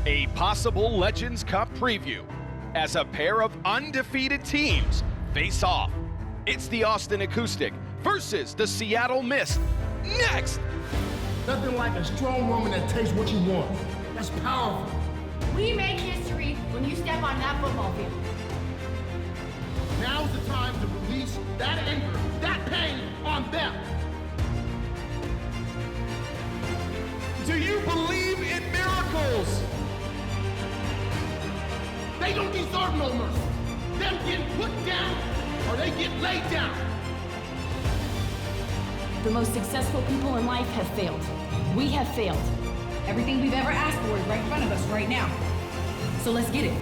A possible Legends Cup preview as a pair of undefeated teams face off. It's the Austin Acoustic versus the Seattle Mist. Next! Nothing like a strong woman that takes what you want. That's powerful. We make history when you step on that football field. Now's the time to release that anger, that pain on them. Do you believe in miracles? They don't deserve no mercy. Them get put down or they get laid down. The most successful people in life have failed. We have failed. Everything we've ever asked for is right in front of us right now. So let's get it.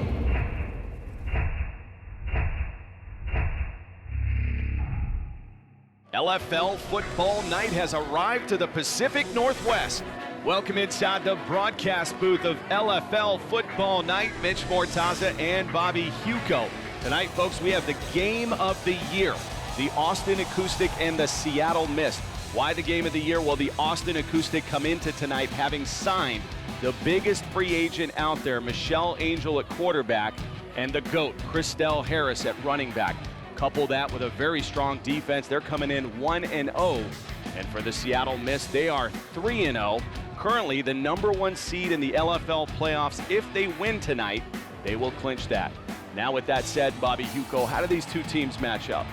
LFL Football Night has arrived to the Pacific Northwest. Welcome inside the broadcast booth of LFL Football Night. Mitch Mortaza and Bobby Huco. Tonight, folks, we have the game of the year. The Austin Acoustic and the Seattle Mist. Why the game of the year? Well, the Austin Acoustic come into tonight having signed the biggest free agent out there, Michelle Angel at quarterback, and the GOAT, Christelle Harris at running back. Couple that with a very strong defense. They're coming in 1-0. And for the Seattle Mist, they are 3-0. Currently the #1 seed in the LFL playoffs. If they win tonight, they will clinch that. Now with that said, Bobby Huco, how do these two teams match up?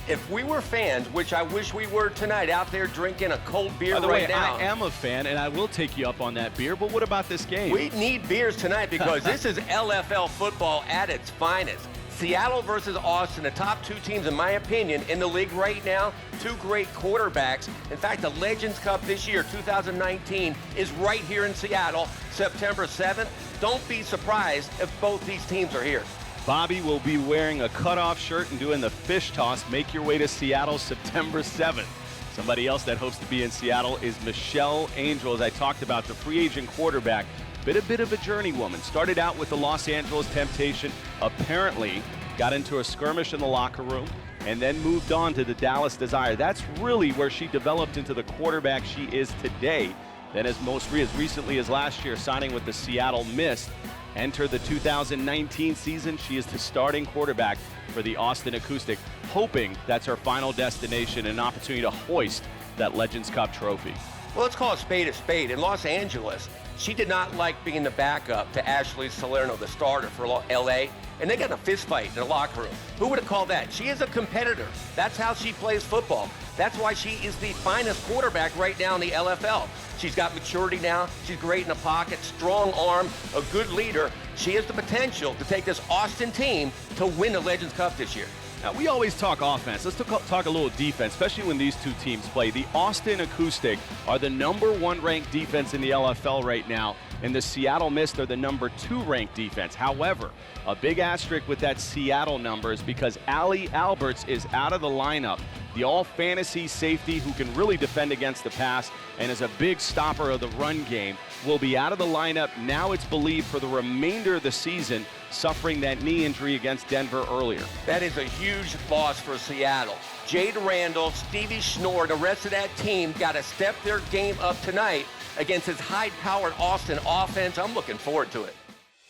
If we were fans, which I wish we were tonight, out there drinking a cold beer By the right way, now. I am a fan, and I will take you up on that beer, but what about this game? We need beers tonight because this is LFL football at its finest. Seattle versus Austin, the top two teams, in my opinion, in the league right now. Two great quarterbacks. In fact, the Legends Cup this year, 2019, is right here in Seattle, September 7th. Don't be surprised if both these teams are here. Bobby will be wearing a cutoff shirt and doing the fish toss. Make your way to Seattle September 7th. Somebody else that hopes to be in Seattle is Michelle Angel, as I talked about, the free agent quarterback. Bit of a journeywoman. Started out with the Los Angeles Temptation, apparently got into a skirmish in the locker room, and then moved on to the Dallas Desire. That's really where she developed into the quarterback she is today. Then as recently as last year, signing with the Seattle Mist. Enter the 2019 season, she is the starting quarterback for the Austin Acoustic, hoping that's her final destination and an opportunity to hoist that Legends Cup trophy. Well, let's call a spade. In Los Angeles, she did not like being the backup to Ashley Salerno, the starter for LA, and they got in a fist fight in the locker room. Who would have called that? She is a competitor. That's how she plays football. That's why she is the finest quarterback right now in the LFL. She's got maturity now. She's great in the pocket, strong arm, a good leader. She has the potential to take this Austin team to win the Legends Cup this year. Now, we always talk offense. Let's talk a little defense, especially when these two teams play. The Austin Acoustic are the #1 ranked defense in the LFL right now, and the Seattle Mist are the #2 ranked defense. However, a big asterisk with that Seattle number is because Allie Alberts is out of the lineup. The all-fantasy safety who can really defend against the pass and is a big stopper of the run game will be out of the lineup. Now it's believed for the remainder of the season, suffering that knee injury against Denver earlier. That is a huge loss for Seattle. Jade Randall, Stevie Schnorr, the rest of that team got to step their game up tonight against this high-powered Austin offense. I'm looking forward to it.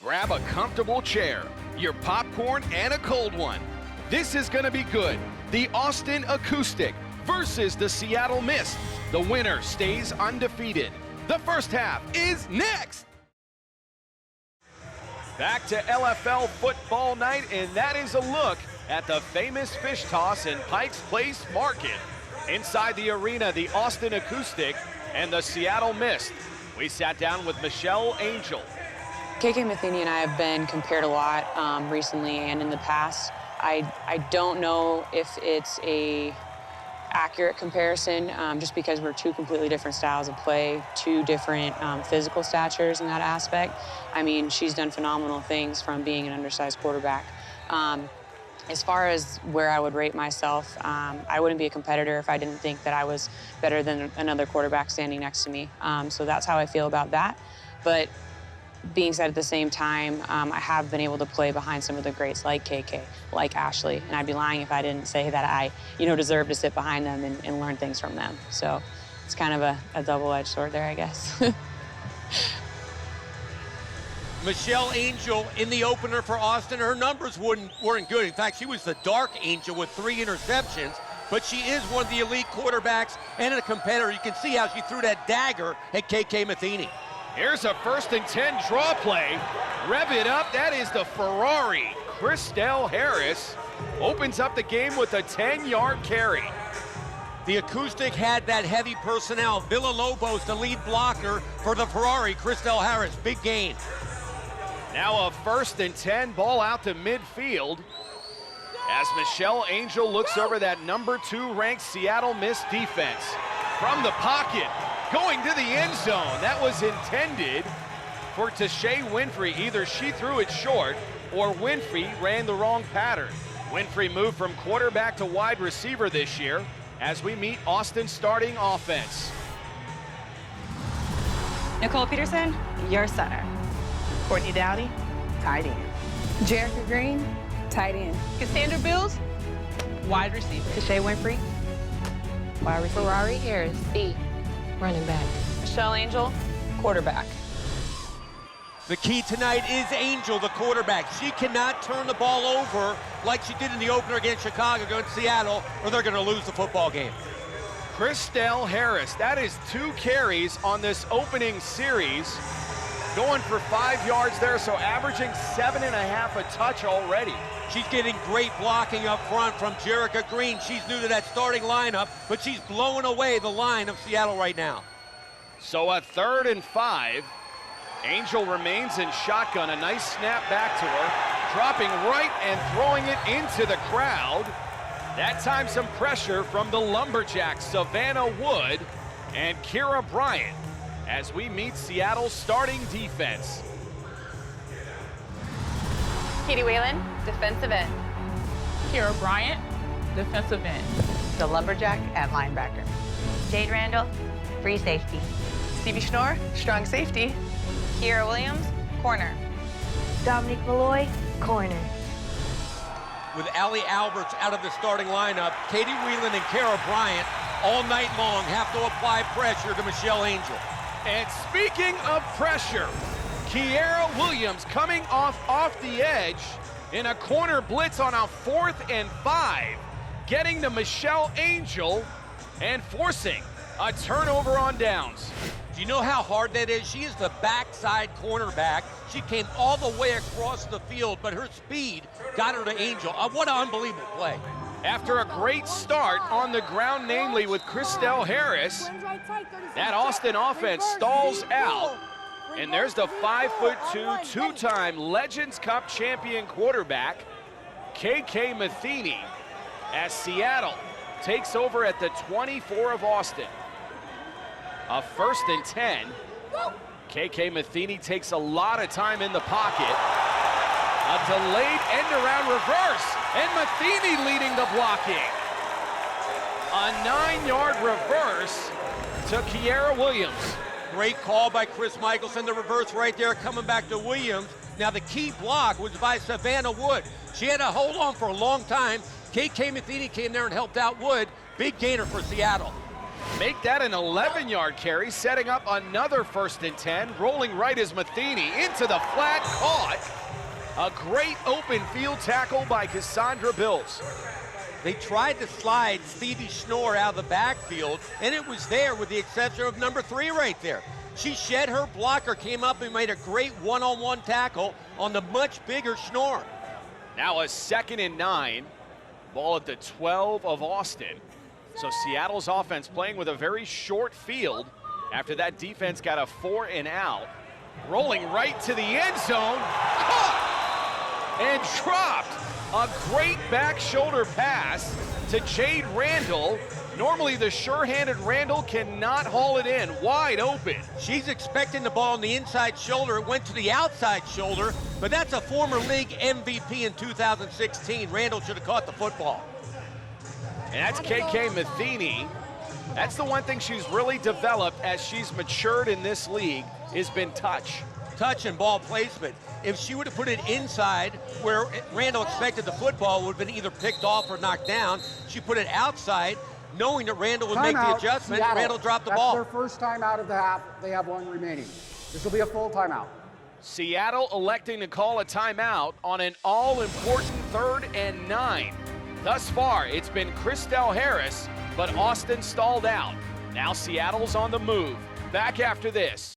Grab a comfortable chair, your popcorn, and a cold one. This is going to be good. The Austin Acoustic versus the Seattle Mist. The winner stays undefeated. The first half is next. Back to LFL Football Night, and that is a look at the famous fish toss in Pikes Place Market. Inside the arena, the Austin Acoustic and the Seattle Mist. We sat down with Michelle Angel. KK Matheny and I have been compared a lot recently and in the past. I don't know if it's a accurate comparison just because we're two completely different styles of play, two different physical statures in that aspect. I mean, she's done phenomenal things from being an undersized quarterback. As far as where I would rate myself, I wouldn't be a competitor if I didn't think that I was better than another quarterback standing next to me. So that's how I feel about that. But being said, at the same time, I have been able to play behind some of the greats like KK, like Ashley, and I'd be lying if I didn't say that I, deserve to sit behind them and learn things from them. So it's kind of a double-edged sword there, I guess. Michelle Angel in the opener for Austin. Her numbers weren't good. In fact, she was the dark angel with 3 interceptions, but she is one of the elite quarterbacks and a competitor. You can see how she threw that dagger at KK Matheny. Here's a 1st and 10 draw play. Rev it up. That is the Ferrari. Christelle Harris opens up the game with a 10-yard carry. The Acoustic had that heavy personnel. Villalobos, the lead blocker for the Ferrari. Christelle Harris, big gain. Now a 1st and 10, ball out to midfield as Michelle Angel looks over that number 2 ranked Seattle Miss defense. From the pocket, going to the end zone. That was intended for Tashay Winfrey. Either she threw it short or Winfrey ran the wrong pattern. Winfrey moved from quarterback to wide receiver this year as we meet Austin's starting offense. Nicole Peterson, your center. Courtney Dowdy, tight end. Jerica Green, tight end. Cassandra Bills, wide receiver. Tashay Winfrey, Wide receiver. Ferrari Harris, B, running back. Michelle Angel, quarterback. The key tonight is Angel, the quarterback. She cannot turn the ball over like she did in the opener against Chicago, against Seattle, or they're going to lose the football game. Christelle Harris, that is 2 carries on this opening series, going for 5 yards there, so averaging 7.5 a touch already. She's getting great blocking up front from Jerica Green. She's new to that starting lineup, but she's blowing away the line of Seattle right now. So a 3rd and 5. Angel remains in shotgun. A nice snap back to her, dropping right and throwing it into the crowd. That time some pressure from the Lumberjacks, Savannah Wood and Kira Bryant, as we meet Seattle's starting defense. Katie Whalen, defensive end. Kira Bryant, defensive end. The Lumberjack at linebacker. Jade Randall, free safety. Stevie Schnorr, strong safety. Kiera Williams, corner. Dominique Malloy, corner. With Allie Alberts out of the starting lineup, Katie Whelan and Kara Bryant all night long have to apply pressure to Michelle Angel. And speaking of pressure, Kiera Williams coming off the edge in a corner blitz on a 4th and 5, getting to Michelle Angel and forcing a turnover on downs. Do you know how hard that is? She is the backside cornerback. She came all the way across the field, but her speed got her to Angel. What an unbelievable play. After a great start on the ground, namely with Christelle Harris, that Austin offense stalls out. And there's the 5'2", 2-time Legends Cup champion quarterback, KK Matheny, as Seattle takes over at the 24 of Austin. A 1st and 10. KK Matheny takes a lot of time in the pocket. A delayed end-around reverse, and Matheny leading the blocking. A 9-yard reverse to Kiera Williams. Great call by Chris Michelson. The reverse right there coming back to Williams. Now the key block was by Savannah Wood. She had to hold on for a long time. KK Matheny came there and helped out Wood. Big gainer for Seattle. Make that an 11-yard carry, setting up another 1st and 10. Rolling right is Matheny into the flat, caught. A great open field tackle by Cassandra Bills. They tried to slide Stevie Schnorr out of the backfield, and it was there with the exception of number 3 right there. She shed her blocker, came up and made a great one-on-one tackle on the much bigger Schnorr. Now a 2nd and 9. Ball at the 12 of Austin. So Seattle's offense playing with a very short field after that defense got a 4 and out. Rolling right to the end zone, caught and dropped. A great back shoulder pass to Jade Randall. Normally the sure-handed Randall cannot haul it in, wide open. She's expecting the ball on the inside shoulder. It went to the outside shoulder, but that's a former league MVP in 2016. Randall should have caught the football. And that's KK Matheny. That's the one thing she's really developed as she's matured in this league, has been touch. Touch and ball placement. If she would have put it inside where Randall expected the football, would have been either picked off or knocked down. She put it outside, knowing that Randall would make the adjustment. Randall dropped the ball. That's their first time out of the half. They have 1 remaining. This will be a full timeout. Seattle electing to call a timeout on an all-important 3rd and 9. Thus far, it's been Christel Harris, but Austin stalled out. Now Seattle's on the move. Back after this.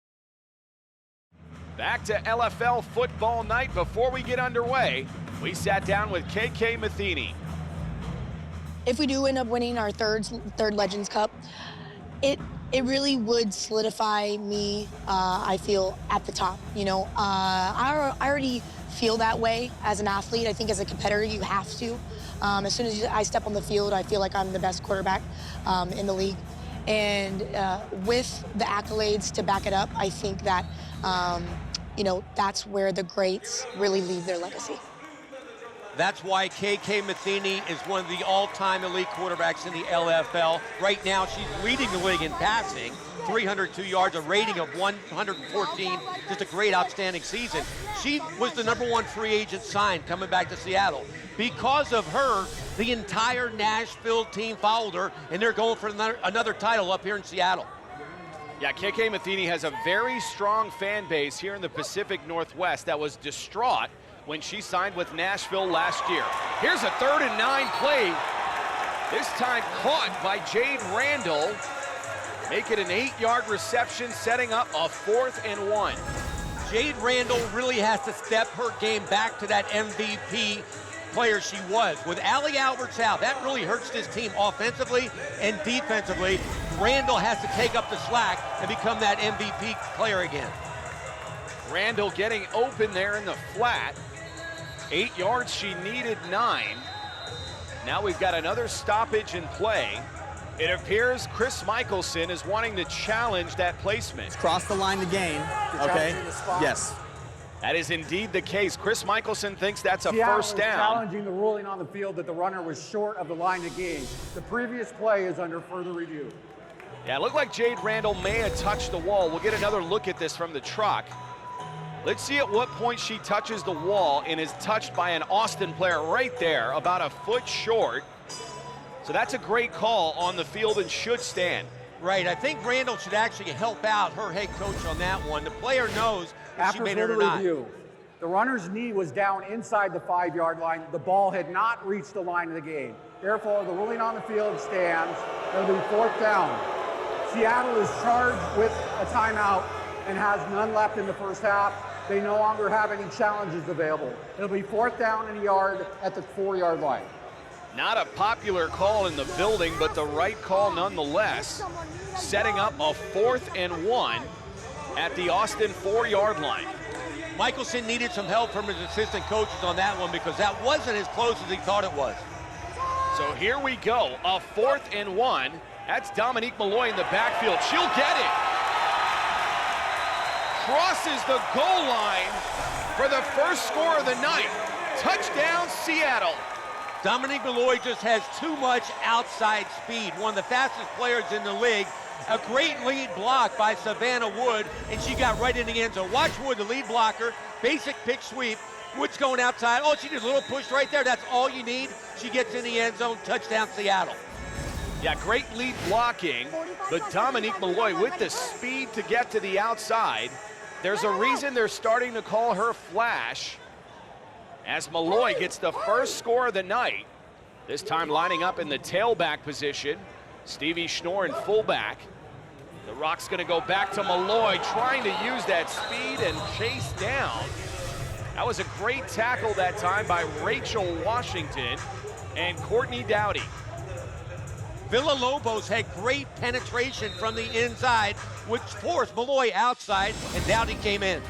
Back to LFL football night. Before we get underway, we sat down with KK Matheny. If we do end up winning our third Legends Cup, it really would solidify me, I feel, at the top. You know, I already feel that way as an athlete. I think as a competitor, you have to. As soon as I step on the field, I feel like I'm the best quarterback in the league. And with the accolades to back it up, I think that, you know, that's where the greats really leave their legacy. That's why KK Matheny is one of the all-time elite quarterbacks in the LFL. Right now, she's leading the league in passing, 302 yards, a rating of 114, just a great, outstanding season. She was the #1 free agent signed coming back to Seattle. Because of her, the entire Nashville team followed her, and they're going for another title up here in Seattle. Yeah, KK Matheny has a very strong fan base here in the Pacific Northwest that was distraught when she signed with Nashville last year. Here's a 3rd and 9 play. This time caught by Jade Randall. Make it an 8-yard reception, setting up a 4th and 1. Jade Randall really has to step her game back to that MVP player she was. With Allie Alberts out, that really hurts this team offensively and defensively. Randall has to take up the slack and become that MVP player again. Randall getting open there in the flat. 8 yards, she needed 9. Now we've got another stoppage in play. It appears Chris Michelson is wanting to challenge that placement. Cross the line to gain, okay? Yes. That is indeed the case. Chris Michelson thinks that's a Seattle first down. Challenging the ruling on the field that the runner was short of the line to gain. The previous play is under further review. Yeah, it looked like Jade Randall may have touched the wall. We'll get another look at this from the truck. Let's see at what point she touches the wall and is touched by an Austin player right there, about a foot short. So that's a great call on the field and should stand. Right, I think Randall should actually help out her head coach on that one. The player knows if she made it or not. Review, the runner's knee was down inside the 5-yard line. The ball had not reached the line of the game. Therefore, the ruling on the field stands. It'll be 4th down. Seattle is charged with a timeout and has none left in the first half. They no longer have any challenges available. It'll be 4th down and a yard at the 4-yard line. Not a popular call in the building, but the right call nonetheless. Setting up a 4th and 1 at the Austin 4-yard line. Michelson needed some help from his assistant coaches on that one because that wasn't as close as he thought it was. So here we go, a 4th and 1. That's Dominique Malloy in the backfield. She'll get it. Crosses the goal line for the first score of the night. Touchdown, Seattle. Dominique Malloy just has too much outside speed. One of the fastest players in the league. A great lead block by Savannah Wood, and she got right in the end zone. Watch Wood, the lead blocker, basic pick sweep. Wood's going outside. Oh, she did a little push right there. That's all you need. She gets in the end zone. Touchdown, Seattle. Yeah, great lead blocking, but Dominique Malloy with the speed to get to the outside. There's a reason they're starting to call her Flash, as Malloy gets the first score of the night, this time lining up in the tailback position. Stevie Schnorr in fullback. The Rock's gonna go back to Malloy, trying to use that speed and chase down. That was a great tackle that time by Rachel Washington and Courtney Dowdy. Villalobos had great penetration from the inside, which forced Malloy outside, and Dowdy came in.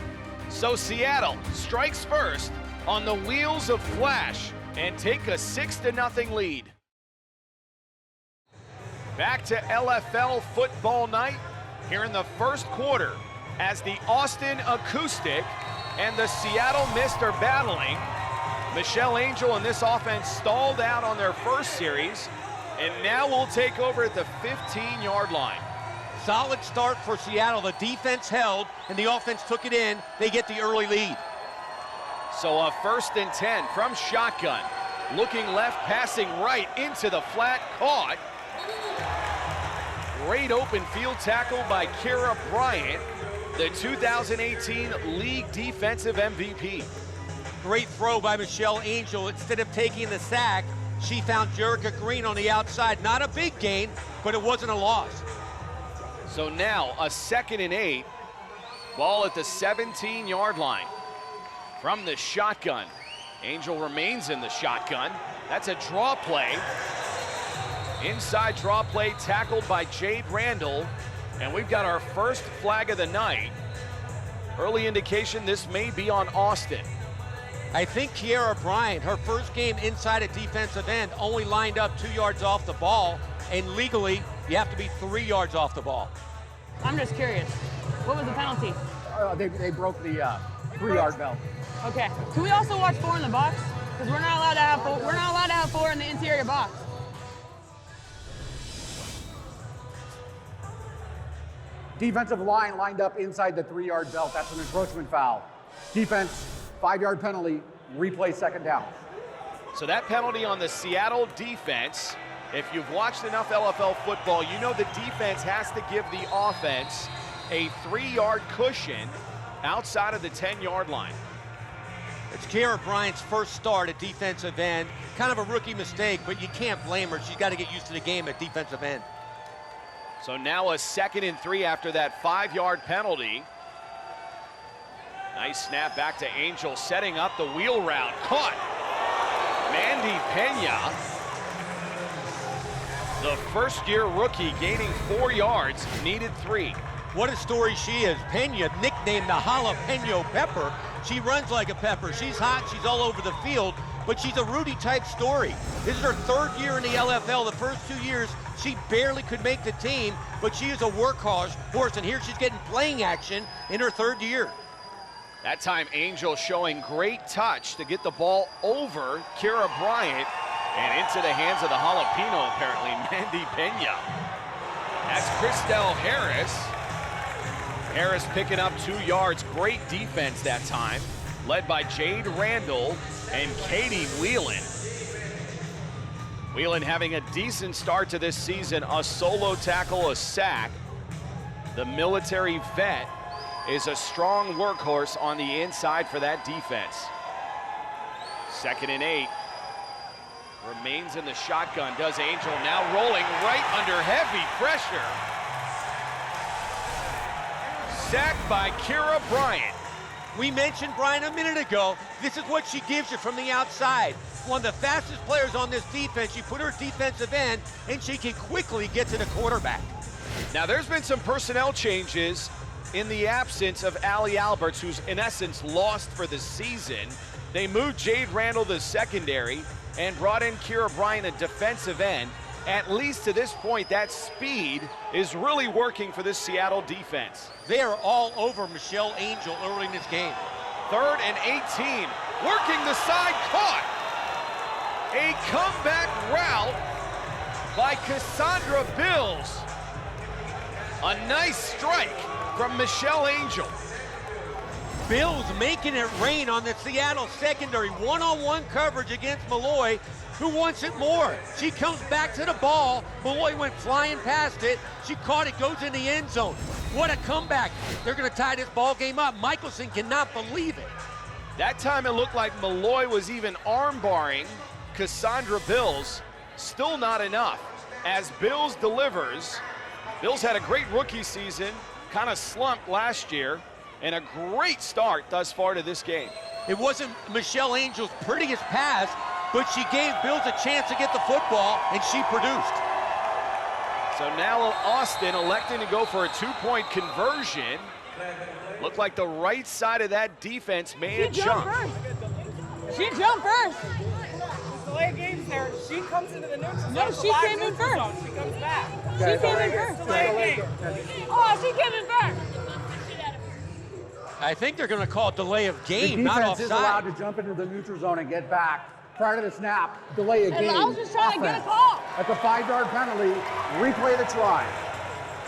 So Seattle strikes first on the wheels of Flash and take a 6-0 lead. Back to LFL football night here in the first quarter as the Austin Acoustic and the Seattle Mist are battling. Michelle Angel and this offense stalled out on their first series and now will take over at the 15-yard line. Solid start for Seattle. The defense held and the offense took it in. They get the early lead. So a 1st and 10 from shotgun. Looking left, passing right into the flat, caught. Great open field tackle by Kira Bryant. the 2018 League Defensive MVP. Great throw by Michelle Angel. Instead of taking the sack, she found Jerica Green on the outside. Not a big gain, but it wasn't a loss. So now a 2nd and 8. Ball at the 17-yard line. From the shotgun. Angel remains in the shotgun. That's a draw play. Inside draw play tackled by Jade Randall. And we've got our first flag of the night. Early indication this may be on Austin. I think Kiera Bryant, her first game inside a defensive end, only lined up 2 yards off the ball. And legally, you have to be 3 yards off the ball. I'm just curious. What was the penalty? They broke the 3-yard belt. Okay. Can we also watch 4 in the box? Because we're not allowed to have 4. We're not allowed to have 4 in the interior box. Defensive line lined up inside the 3-yard belt. That's an encroachment foul. Defense, 5-yard penalty, replay 2nd down. So that penalty on the Seattle defense, if you've watched enough LFL football, you know the defense has to give the offense a 3-yard cushion outside of the 10-yard line. It's Kiera Bryant's first start at defensive end. Kind of a rookie mistake, but you can't blame her. She's got to get used to the game at defensive end. So now a 2nd and 3 after that 5-yard penalty. Nice snap back to Angel, setting up the wheel route. Caught. Mandy Pena, the first-year rookie, gaining 4 yards, needed 3. What a story she is. Pena, nicknamed the Jalapeno Pepper. She runs like a pepper. She's hot, she's all over the field, but she's a Rudy-type story. This is her 3rd year in the LFL. The first 2 years, she barely could make the team, but she is a workhorse, and here she's getting playing action in her 3rd year. That time, Angel showing great touch to get the ball over Kiera Bryant and into the hands of the Jalapeno, apparently, Mandy Pena. That's Christelle Harris. Harris picking up 2 yards. Great defense that time, led by Jade Randall and Katie Whelan. Whelan having a decent start to this season, a solo tackle, a sack. The military vet is a strong workhorse on the inside for that defense. 2nd and 8. Remains in the shotgun, does Angel, now rolling right under heavy pressure. Sacked by Kiera Bryant. We mentioned Bryant a minute ago. This is what she gives you from the outside. One of the fastest players on this defense. She put her defensive end, and she can quickly get to the quarterback. Now, there's been some personnel changes in the absence of Allie Alberts, who's in essence lost for the season. They moved Jade Randall to secondary and brought in Kiera Bryant, a defensive end. At least to this point, that speed is really working for this Seattle defense. They are all over Michelle Angel early in this game. 3rd and 18, working the side, caught. A comeback route by Cassandra Bills. A nice strike from Michelle Angel. Bills making it rain on the Seattle secondary. One-on-one coverage against Malloy. Who wants it more? She comes back to the ball. Malloy went flying past it. She caught it, goes in the end zone. What a comeback. They're going to tie this ball game up. Michelson cannot believe it. That time it looked like Malloy was even arm-barring Cassandra Bills. Still not enough. As Bills delivers, Bills had a great rookie season, kind of slumped last year, and a great start thus far to this game. It wasn't Michelle Angel's prettiest pass, but she gave Bills a chance to get the football, and she produced. So now Austin electing to go for a 2-point conversion. Looked like the right side of that defense may have jumped. She jumped first. Delay games there. She comes into the neutral zone. No, she came in first. Zone. She comes back. She came in first. Delay game. Oh, she came in first. I think they're going to call it delay of game, not defense offside. is allowed to jump into the neutral zone and get back. Prior to the snap, delay a game. I was just trying to get a call. At the 5-yard penalty, replay the try.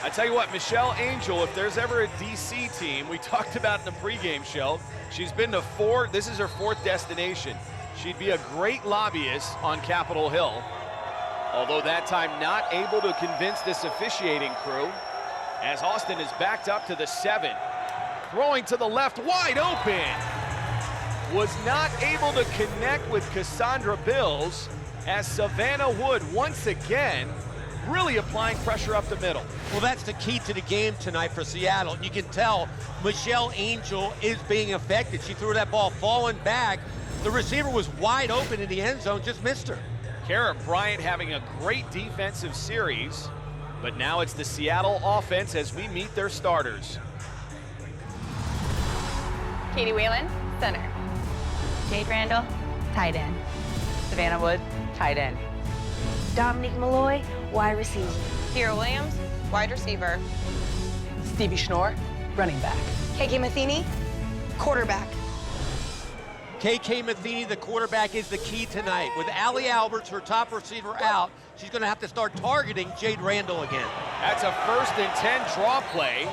I tell you what, Michelle Angel, if there's ever a DC team, we talked about in the pregame show, she's been to 4, this is her 4th destination. She'd be a great lobbyist on Capitol Hill, although that time not able to convince this officiating crew, as Austin is backed up to the 7. Throwing to the left, wide open. Was not able to connect with Cassandra Bills as Savannah Wood once again really applying pressure up the middle. Well, that's the key to the game tonight for Seattle. You can tell Michelle Angel is being affected. She threw that ball falling back. The receiver was wide open in the end zone, just missed her. Kara Bryant having a great defensive series, but now it's the Seattle offense as we meet their starters. Katie Whalen, center. Jade Randall, tight end. Savannah Wood, tight end. Dominique Malloy, wide receiver. Kira Williams, wide receiver. Stevie Schnorr, running back. KK Matheny, quarterback. KK Matheny, the quarterback, is the key tonight. With Allie Alberts, her top receiver, out, she's going to have to start targeting Jade Randall again. That's a 1st and 10 draw play,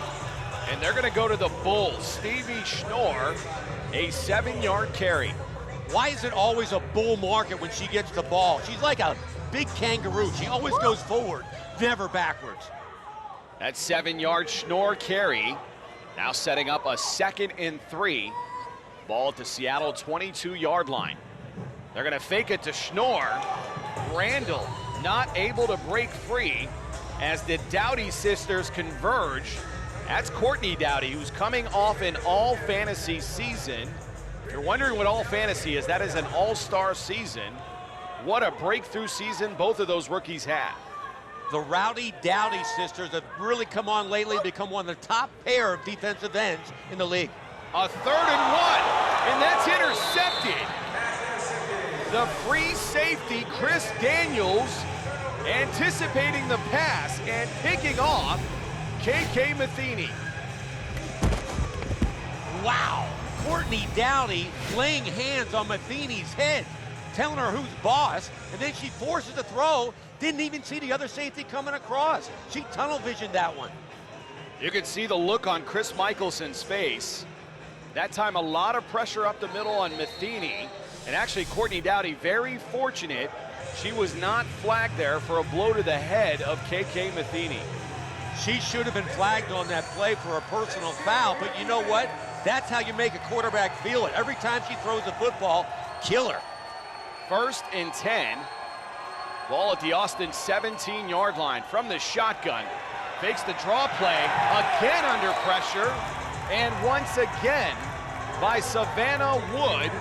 and they're going to go to the Bulls. Stevie Schnorr, a 7-yard carry. Why is it always a bull market when she gets the ball? She's like a big kangaroo. She always goes forward, never backwards. That 7-yard Schnorr carry, now setting up a 2nd and 3. Ball at the Seattle 22-yard line. They're going to fake it to Schnorr. Randall not able to break free as the Dowdy sisters converge. That's Courtney Dowdy, who's coming off an all-fantasy season. If you're wondering what all-fantasy is, that is an all-star season. What a breakthrough season both of those rookies had. The Rowdy Dowdy sisters have really come on lately, become one of the top pair of defensive ends in the league. A 3rd and 1, and that's intercepted. The free safety, Chris Daniels, anticipating the pass and picking off KK Matheny. Wow, Courtney Dowdy laying hands on Matheny's head, telling her who's boss, and then she forces the throw, didn't even see the other safety coming across. She tunnel visioned that one. You can see the look on Chris Michelson's face. That time a lot of pressure up the middle on Matheny, and actually Courtney Dowdy very fortunate she was not flagged there for a blow to the head of KK Matheny. She should have been flagged on that play for a personal foul, but you know what? That's how you make a quarterback feel it. Every time she throws a football, kill her. 1st and 10. Ball at the Austin 17-yard line from the shotgun. Fakes the draw play, again under pressure, and once again by Savannah Wood.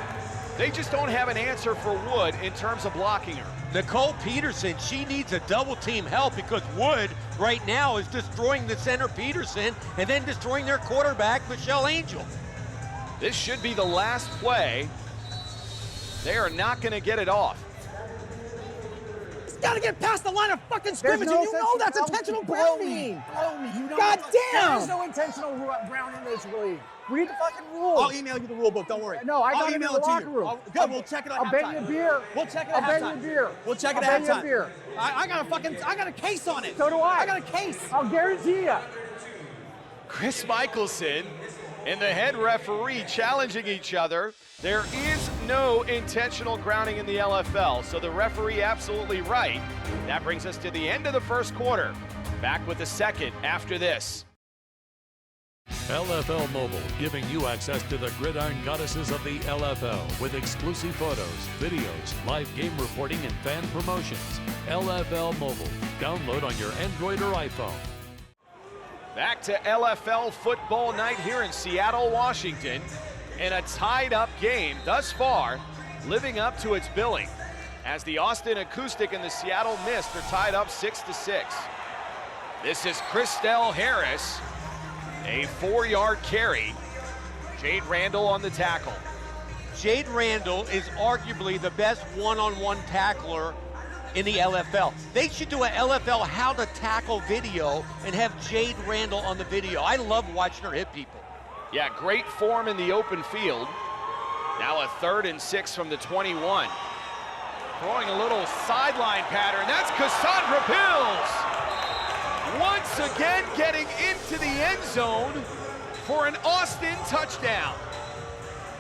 They just don't have an answer for Wood in terms of blocking her. Nicole Peterson, she needs a double team help because Wood right now is destroying the center Peterson and then destroying their quarterback, Michelle Angel. This should be the last play. They are not going to get it off. It's got to get past the line of fucking scrimmage, and you know that's intentional grounding. God damn! There's no intentional grounding in this league. Read the fucking rules. I'll email you the rule book, don't worry. No, I got I'll it in email the it to locker you. room. Good, we'll check it at I'll halftime. bet you a beer. We'll check it at I'll bet halftime. you a beer. We'll check it I'll at bet you a halftime. beer. I got a case on it. So do I. I got a case. I'll guarantee you. Chris Michelson and the head referee challenging each other. There is no intentional grounding in the LFL, so the referee absolutely right. That brings us to the end of the first quarter. Back with the second after this. LFL Mobile, giving you access to the gridiron goddesses of the LFL with exclusive photos, videos, live game reporting, and fan promotions. LFL Mobile. Download on your Android or iPhone. Back to LFL football night here in Seattle, Washington, and a tied-up game thus far, living up to its billing, as the Austin Acoustic and the Seattle Mist are tied up 6-6. This is Christelle Harris, a 4-yard carry. Jade Randall on the tackle. Jade Randall is arguably the best one-on-one tackler in the LFL. They should do a LFL how to tackle video and have Jade Randall on the video. I love watching her hit people. Yeah, great form in the open field. Now a 3rd and 6 from the 21. Throwing a little sideline pattern. That's Cassandra Bills. Once again getting into the end zone for an Austin touchdown.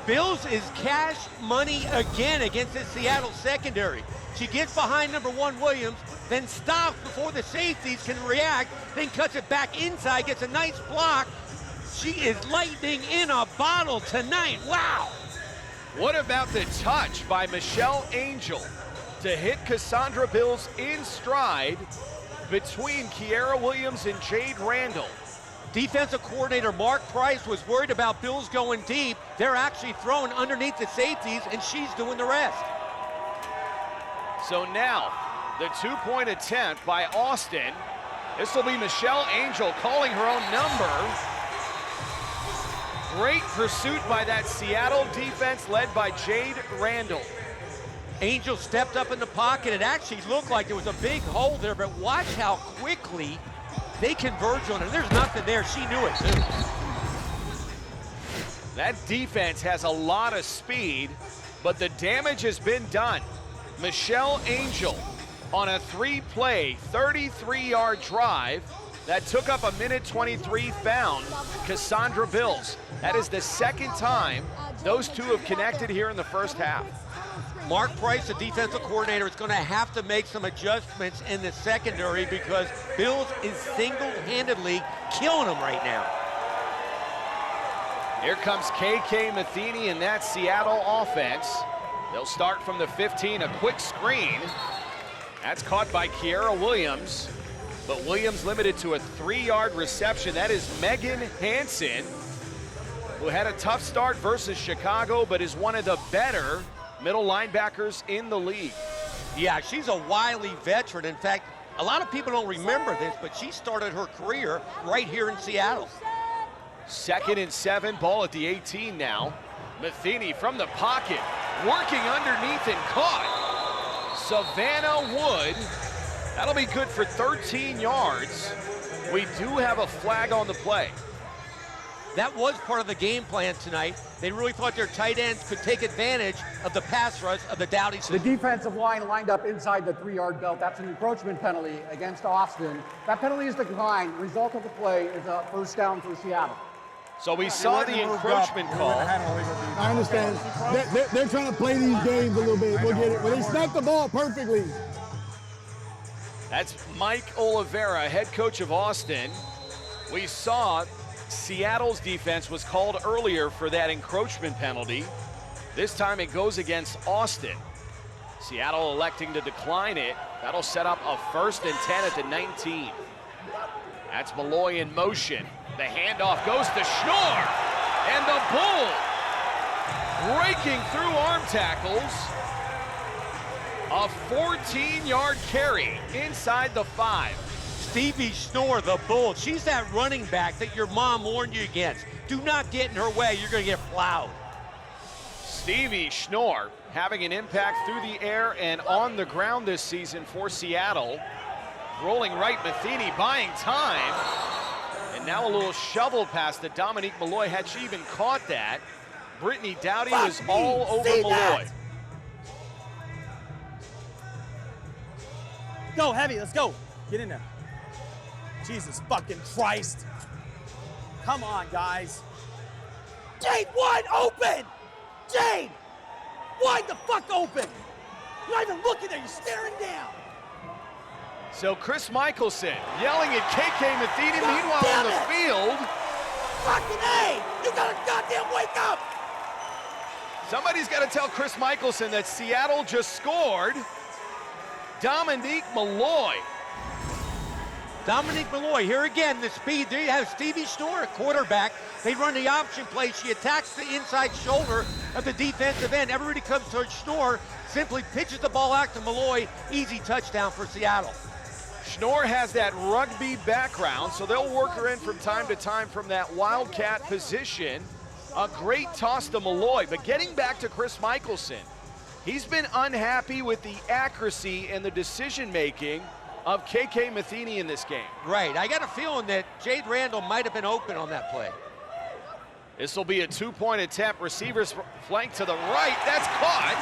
Bills is cash money again against the Seattle secondary. She gets behind number 1 Williams, then stops before the safeties can react, then cuts it back inside, gets a nice block. She is lightning in a bottle tonight. Wow. What about the touch by Michelle Angel to hit Cassandra Bills in stride between Kiera Williams and Jade Randall? Defensive coordinator Mark Price was worried about Bills going deep. They're actually throwing underneath the safeties, and she's doing the rest. So now, the 2-point attempt by Austin. This will be Michelle Angel calling her own number. Great pursuit by that Seattle defense led by Jade Randall. Angel stepped up in the pocket. It actually looked like there was a big hole there, but watch how quickly they converge on it. There's nothing there. She knew it, too. That defense has a lot of speed, but the damage has been done. Michelle Angel on a 3-play, 33-yard drive that took up 1:23 found Cassandra Bills. That is the second time those two have connected here in the first half. Mark Price, the defensive coordinator, is going to have to make some adjustments in the secondary because Bills is single-handedly killing them right now. Here comes KK Matheny and that Seattle offense. They'll start from the 15, a quick screen. That's caught by Kiera Williams, but Williams limited to a 3-yard reception. That is Megan Hansen, who had a tough start versus Chicago, but is one of the better middle linebackers in the league. Yeah, she's a wily veteran. In fact, a lot of people don't remember this, but she started her career right here in Seattle. 2nd and 7, ball at the 18 now. Matheny from the pocket, working underneath and caught. Savannah Wood, that'll be good for 13 yards. We do have a flag on the play. That was part of the game plan tonight. They really thought their tight ends could take advantage of the pass rush of the Dowdy system. The defensive line lined up inside the 3-yard belt. That's an encroachment penalty against Austin. That penalty is declined. Result of the play is a first down for Seattle. So we saw the encroachment call. I understand. They're trying to play these games a little bit. We'll get it. But they snapped the ball perfectly. That's Mike Oliveira, head coach of Austin. We saw Seattle's defense was called earlier for that encroachment penalty. This time it goes against Austin. Seattle electing to decline it. That'll set up a 1st and 10 at the 19. That's Malloy in motion. The handoff goes to Schnorr. And the Bull breaking through arm tackles. A 14-yard carry inside the 5. Stevie Schnorr, the Bull. She's that running back that your mom warned you against. Do not get in her way. You're going to get plowed. Stevie Schnorr having an impact through the air and on the ground this season for Seattle. Rolling right, Matheny buying time. And now a little shovel pass to Dominique Malloy. Had she even caught that, Brittany Dowdy was all over Malloy. Go, heavy, let's go. Get in there. Jesus fucking Christ. Come on, guys. Jade, wide open! Jade! Wide the fuck open! You're not even looking there, you're staring down. So Chris Michelson yelling at KK Matheny, meanwhile on the field. Fucking A! You gotta goddamn wake up! Somebody's got to tell Chris Michelson that Seattle just scored. Dominique Malloy. Dominique Malloy, here again, the speed. There you have Stevie Schnorr at quarterback. They run the option play. She attacks the inside shoulder of the defensive end. Everybody comes towards Schnorr, simply pitches the ball out to Malloy. Easy touchdown for Seattle. Schnorr has that rugby background, so they'll work her in from time to time from that wildcat position. A great toss to Malloy, but getting back to Chris Michelson, he's been unhappy with the accuracy and the decision-making of KK Matheny in this game. Right, I got a feeling that Jade Randall might have been open on that play. This will be a 2-point attempt. Receivers flank to the right, that's caught.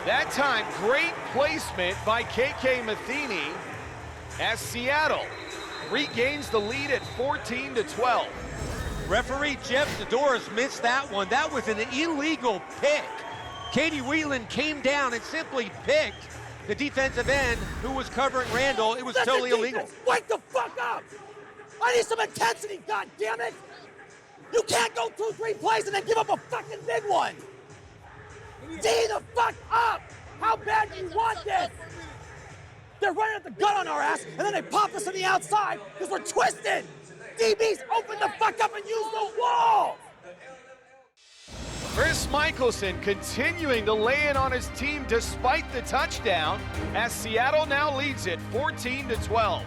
That time, great placement by KK Matheny as Seattle regains the lead at 14-12. Referee Jeff Zadoris missed that one. That was an illegal pick. Katie Whelan came down and simply picked the defensive end who was covering Randall. It was totally illegal. Wake the fuck up! I need some intensity, God damn it! You can't go 2-3 plays and then give up a fucking big one! D the fuck up! How bad do you want this? They're running at the gun on our ass, and then they pop us on the outside because we're twisted! DBs, open the fuck up and use the wall! Chris Michelson continuing to lay in on his team despite the touchdown, as Seattle now leads it 14-12.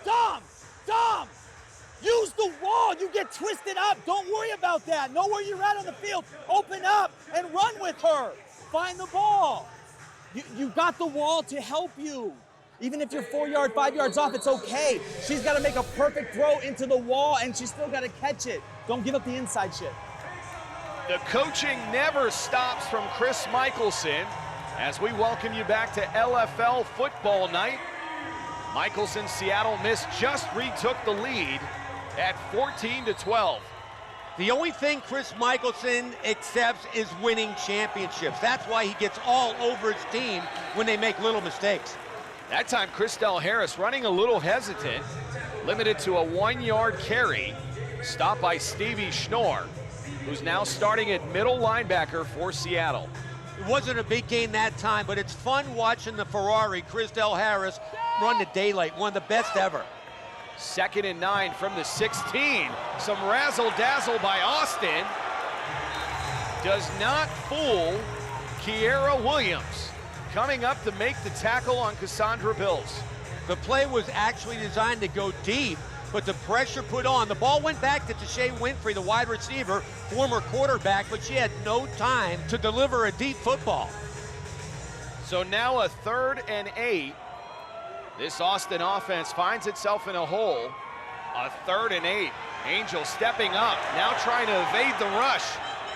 Dom! Use the wall. You get twisted up. Don't worry about that. Know where you're at on the field. Open up and run with her. Find the ball. You got the wall to help you. Even if you're 4 yards, 5 yards off, it's okay. She's got to make a perfect throw into the wall, and she's still got to catch it. Don't give up the inside shit. The coaching never stops from Chris Michelson as we welcome you back to LFL football night. Michelson, Seattle Miss just retook the lead at 14-12. The only thing Chris Michelson accepts is winning championships. That's why he gets all over his team when they make little mistakes. That time, Christelle Harris running a little hesitant, limited to a 1-yard carry, stopped by Stevie Schnorr, who's now starting at middle linebacker for Seattle. It wasn't a big game that time, but it's fun watching the Ferrari, Christelle Harris, run the daylight, one of the best ever. 2nd and 9 from the 16. Some razzle-dazzle by Austin. Does not fool Kiera Williams, coming up to make the tackle on Cassandra Bills. The play was actually designed to go deep, but the pressure put on. The ball went back to Tashay Winfrey, the wide receiver, former quarterback, but she had no time to deliver a deep football. So now a 3rd and 8. This Austin offense finds itself in a hole. A 3rd and 8. Angel stepping up, now trying to evade the rush.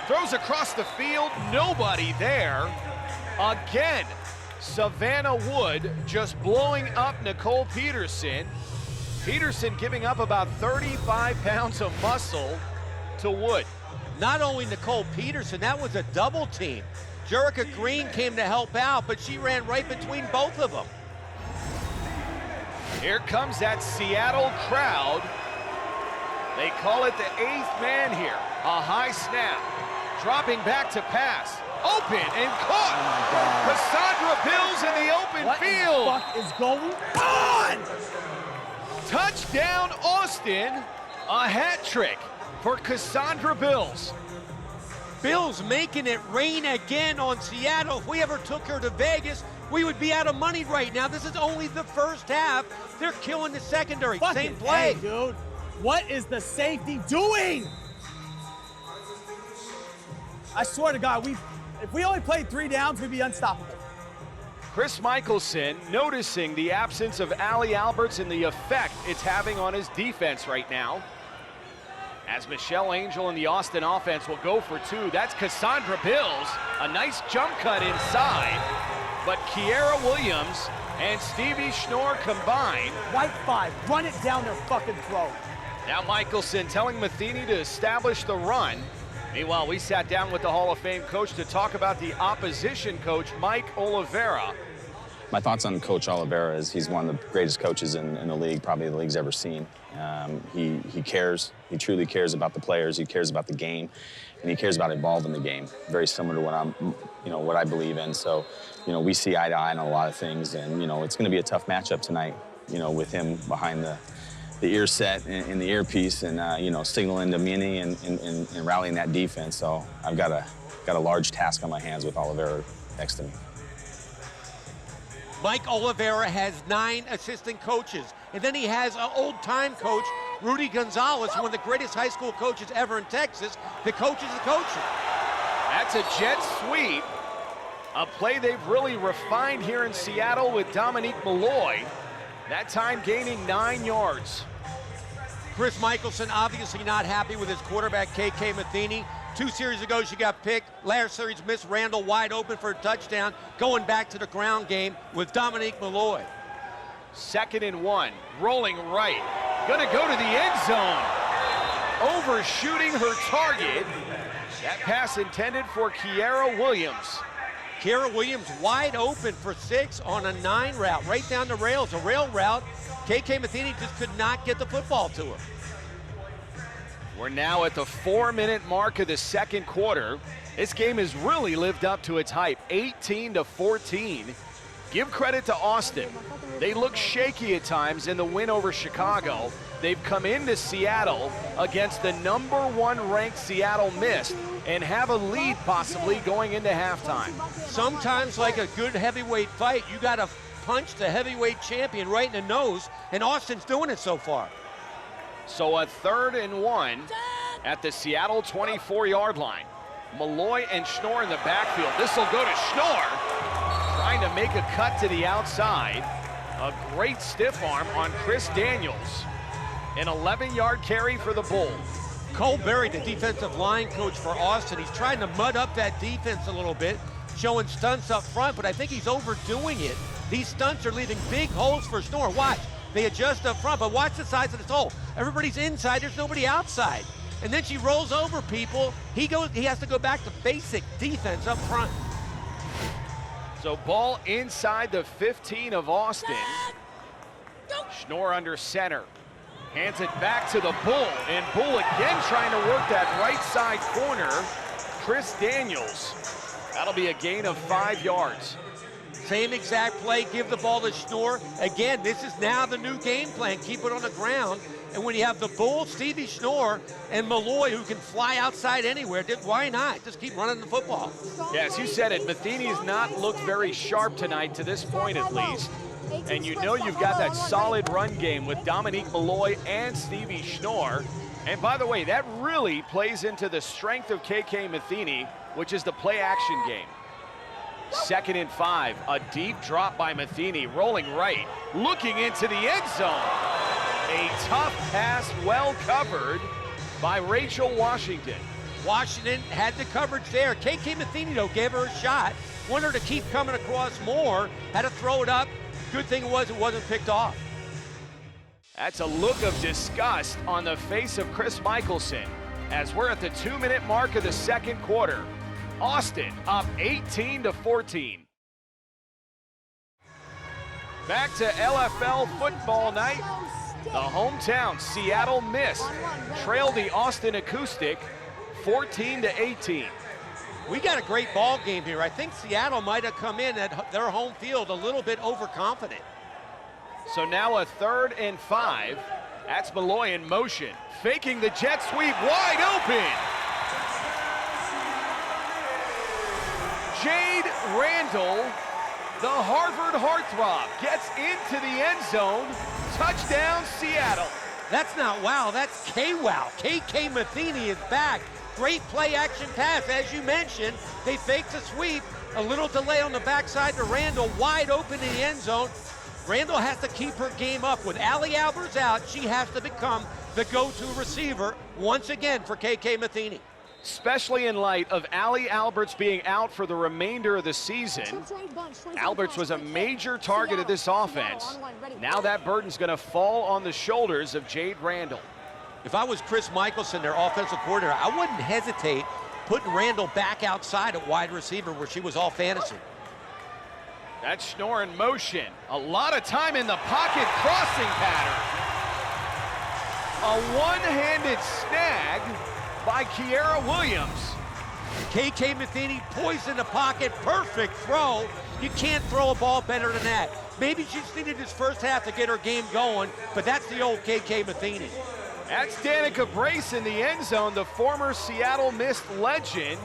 Throws across the field, nobody there. Again, Savannah Wood just blowing up Nicole Peterson. Peterson giving up about 35 pounds of muscle to Wood. Not only Nicole Peterson, that was a double team. Jerica Green came to help out, but she ran right between both of them. Here comes that Seattle crowd. They call it the 8th man here. A high snap, dropping back to pass. Open and caught. Oh Cassandra Bills in the open field. What the fuck is going on? Touchdown, Austin. A hat trick for Cassandra Bills. Bills making it rain again on Seattle. If we ever took her to Vegas, we would be out of money right now. This is only the first half. They're killing the secondary. Same play. Hey, dude. What is the safety doing? I swear to God, if we only played 3 downs, we'd be unstoppable. Chris Michelson noticing the absence of Allie Alberts and the effect it's having on his defense right now. As Michelle Angel and the Austin offense will go for 2. That's Cassandra Bills. A nice jump cut inside. But Kiera Williams and Stevie Schnorr combine. White 5, run it down their fucking throat. Now Michelson telling Matheny to establish the run. Meanwhile, we sat down with the Hall of Fame coach to talk about the opposition coach, Mike Oliveira. My thoughts on Coach Oliveira is he's one of the greatest coaches in the league, probably the league's ever seen. He cares. He truly cares about the players. He cares about the game, and he cares about evolving the game. Very similar to what I believe in. So, we see eye to eye on a lot of things, and it's going to be a tough matchup tonight. With him behind the ear set and the earpiece, and signaling to Minnie and rallying that defense. So I've got a large task on my hands with Oliveira next to me. Mike Oliveira has 9 assistant coaches, and then he has an old-time coach, Rudy Gonzalez, one of the greatest high school coaches ever in Texas, that coaches the coaching. That's a jet sweep, a play they've really refined here in Seattle with Dominique Malloy, that time gaining 9 yards. Chris Michelson obviously not happy with his quarterback, KK Matheny. 2 series ago, she got picked. Last series, Miss Randall wide open for a touchdown, going back to the ground game with Dominique Malloy. 2nd and 1, rolling right. Gonna go to the end zone. Overshooting her target. That pass intended for Kiera Williams. Kiara Williams wide open for 6 on a 9 route, right down the rails, a rail route. KK Matheny just could not get the football to her. We're now at the 4-minute mark of the second quarter. This game has really lived up to its hype, 18-14. Give credit to Austin. They look shaky at times in the win over Chicago. They've come into Seattle against the #1 ranked Seattle Mist and have a lead possibly going into halftime. Sometimes, like a good heavyweight fight, you got to punch the heavyweight champion right in the nose, and Austin's doing it so far. So a 3rd and 1 at the Seattle 24-yard line. Malloy and Schnorr in the backfield. This will go to Schnorr, trying to make a cut to the outside. A great stiff arm on Chris Daniels. An 11-yard carry for the Bulls. Cole Berry, the defensive line coach for Austin, he's trying to mud up that defense a little bit, showing stunts up front, but I think he's overdoing it. These stunts are leaving big holes for Schnorr. Watch, they adjust up front, but watch the size of this hole. Everybody's inside, there's nobody outside. And then she rolls over people. He has to go back to basic defense up front. So ball inside the 15 of Austin. Schnorr under center. Hands it back to the Bull, and Bull again trying to work that right side corner. Chris Daniels. That'll be a gain of 5 yards. Same exact play, give the ball to Schnorr. Again, this is now the new game plan, keep it on the ground. And when you have the Bull, Stevie Schnorr, and Malloy, who can fly outside anywhere, why not? Just keep running the football. Yes, you said it. Matheny's not looked very sharp tonight, to this point at least. And you know you've got that solid run game with Dominique Malloy and Stevie Schnorr. And by the way, that really plays into the strength of KK Matheny, which is the play-action game. 2nd and 5, a deep drop by Matheny, rolling right, looking into the end zone. A tough pass, well covered by Rachel Washington. Washington had the coverage there. KK Matheny, though, gave her a shot. Wanted her to keep coming across more, had to throw it up. Good thing was it wasn't picked off. That's a look of disgust on the face of Chris Michelson as we're at the 2-minute mark of the second quarter. Austin up 18-14. Back to LFL football night. The hometown Seattle Mist trailed the Austin Acoustic 14-18. We got a great ball game here. I think Seattle might have come in at their home field a little bit overconfident. So now a 3rd and 5. That's Malloy in motion, faking the jet sweep, wide open. Jade Randall, the Harvard heartthrob, gets into the end zone. Touchdown, Seattle. That's not wow, that's K-wow. KK Matheny is back. Great play-action pass. As you mentioned, they faked a sweep. A little delay on the backside to Randall, wide open in the end zone. Randall has to keep her game up. With Allie Alberts out, she has to become the go-to receiver once again for KK Matheny. Especially in light of Allie Alberts being out for the remainder of the season. Alberts was a major target of this offense. Now that burden's going to fall on the shoulders of Jade Randall. If I was Chris Michelson, their offensive coordinator, I wouldn't hesitate putting Randall back outside at wide receiver where she was all fantasy. That's Schnorr in motion. A lot of time in the pocket, crossing pattern. A one-handed snag by Kiara Williams. KK Matheny poised in the pocket, perfect throw. You can't throw a ball better than that. Maybe she just needed this first half to get her game going, but that's the old KK Matheny. That's Danica Brace in the end zone, the former Seattle Mist legend,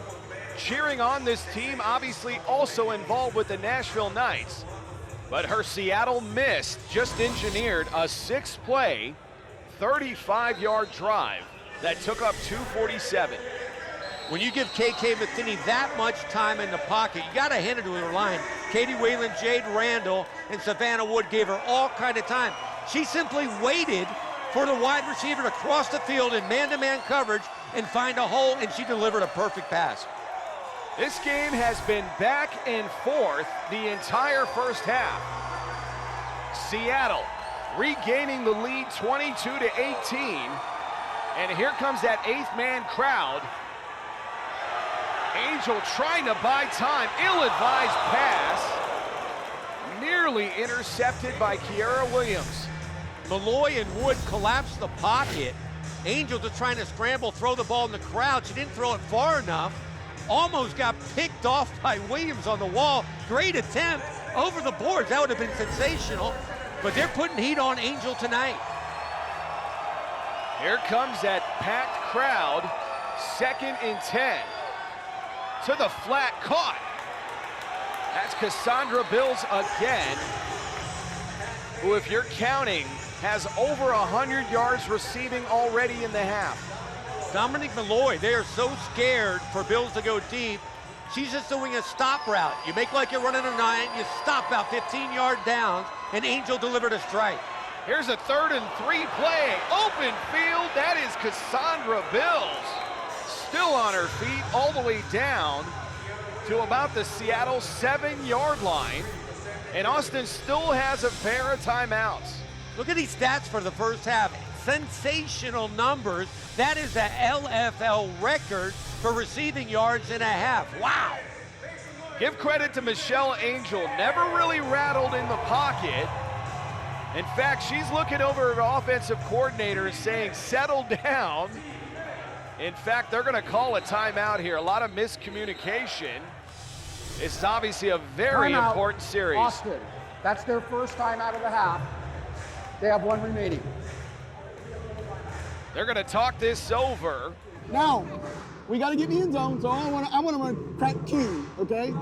cheering on this team, obviously also involved with the Nashville Knights. But her Seattle Mist just engineered a 6-play, 35-yard drive that took up 247. When you give KK Matheny that much time in the pocket, you gotta hand it to her line. Katie Whalen, Jade Randall, and Savannah Wood gave her all kind of time. She simply waited for the wide receiver to cross the field in man-to-man coverage and find a hole, and she delivered a perfect pass. This game has been back and forth the entire first half. Seattle regaining the lead 22-18. And here comes that 8th man crowd. Angel trying to buy time. Ill-advised pass. Nearly intercepted by Kiara Williams. Malloy and Wood collapsed the pocket. Angel just trying to scramble, throw the ball in the crowd. She didn't throw it far enough. Almost got picked off by Williams on the wall. Great attempt over the boards. That would have been sensational. But they're putting heat on Angel tonight. Here comes that packed crowd. 2nd and 10. To the flat, caught. That's Cassandra Bills again, who, if you're counting, has over 100 yards receiving already in the half. Dominique Malloy, they are so scared for Bills to go deep. She's just doing a stop route. You make like you're running a 9, you stop about 15-yard downs, and Angel delivered a strike. Here's a 3rd and 3 play. Open field, that is Cassandra Bills. Still on her feet all the way down to about the Seattle 7-yard line. And Austin still has a pair of timeouts. Look at these stats for the first half. Sensational numbers. That is the LFL record for receiving yards in a half. Wow. Give credit to Michelle Angel. Never really rattled in the pocket. In fact, she's looking over at her offensive coordinator and saying, settle down. In fact, they're going to call a timeout here. A lot of miscommunication. This is obviously a very important series. Austin, that's their first time out of the half. They have 1 remaining. They're going to talk this over. Now, we got to get in the end zone, so I want to run Pratt King, okay?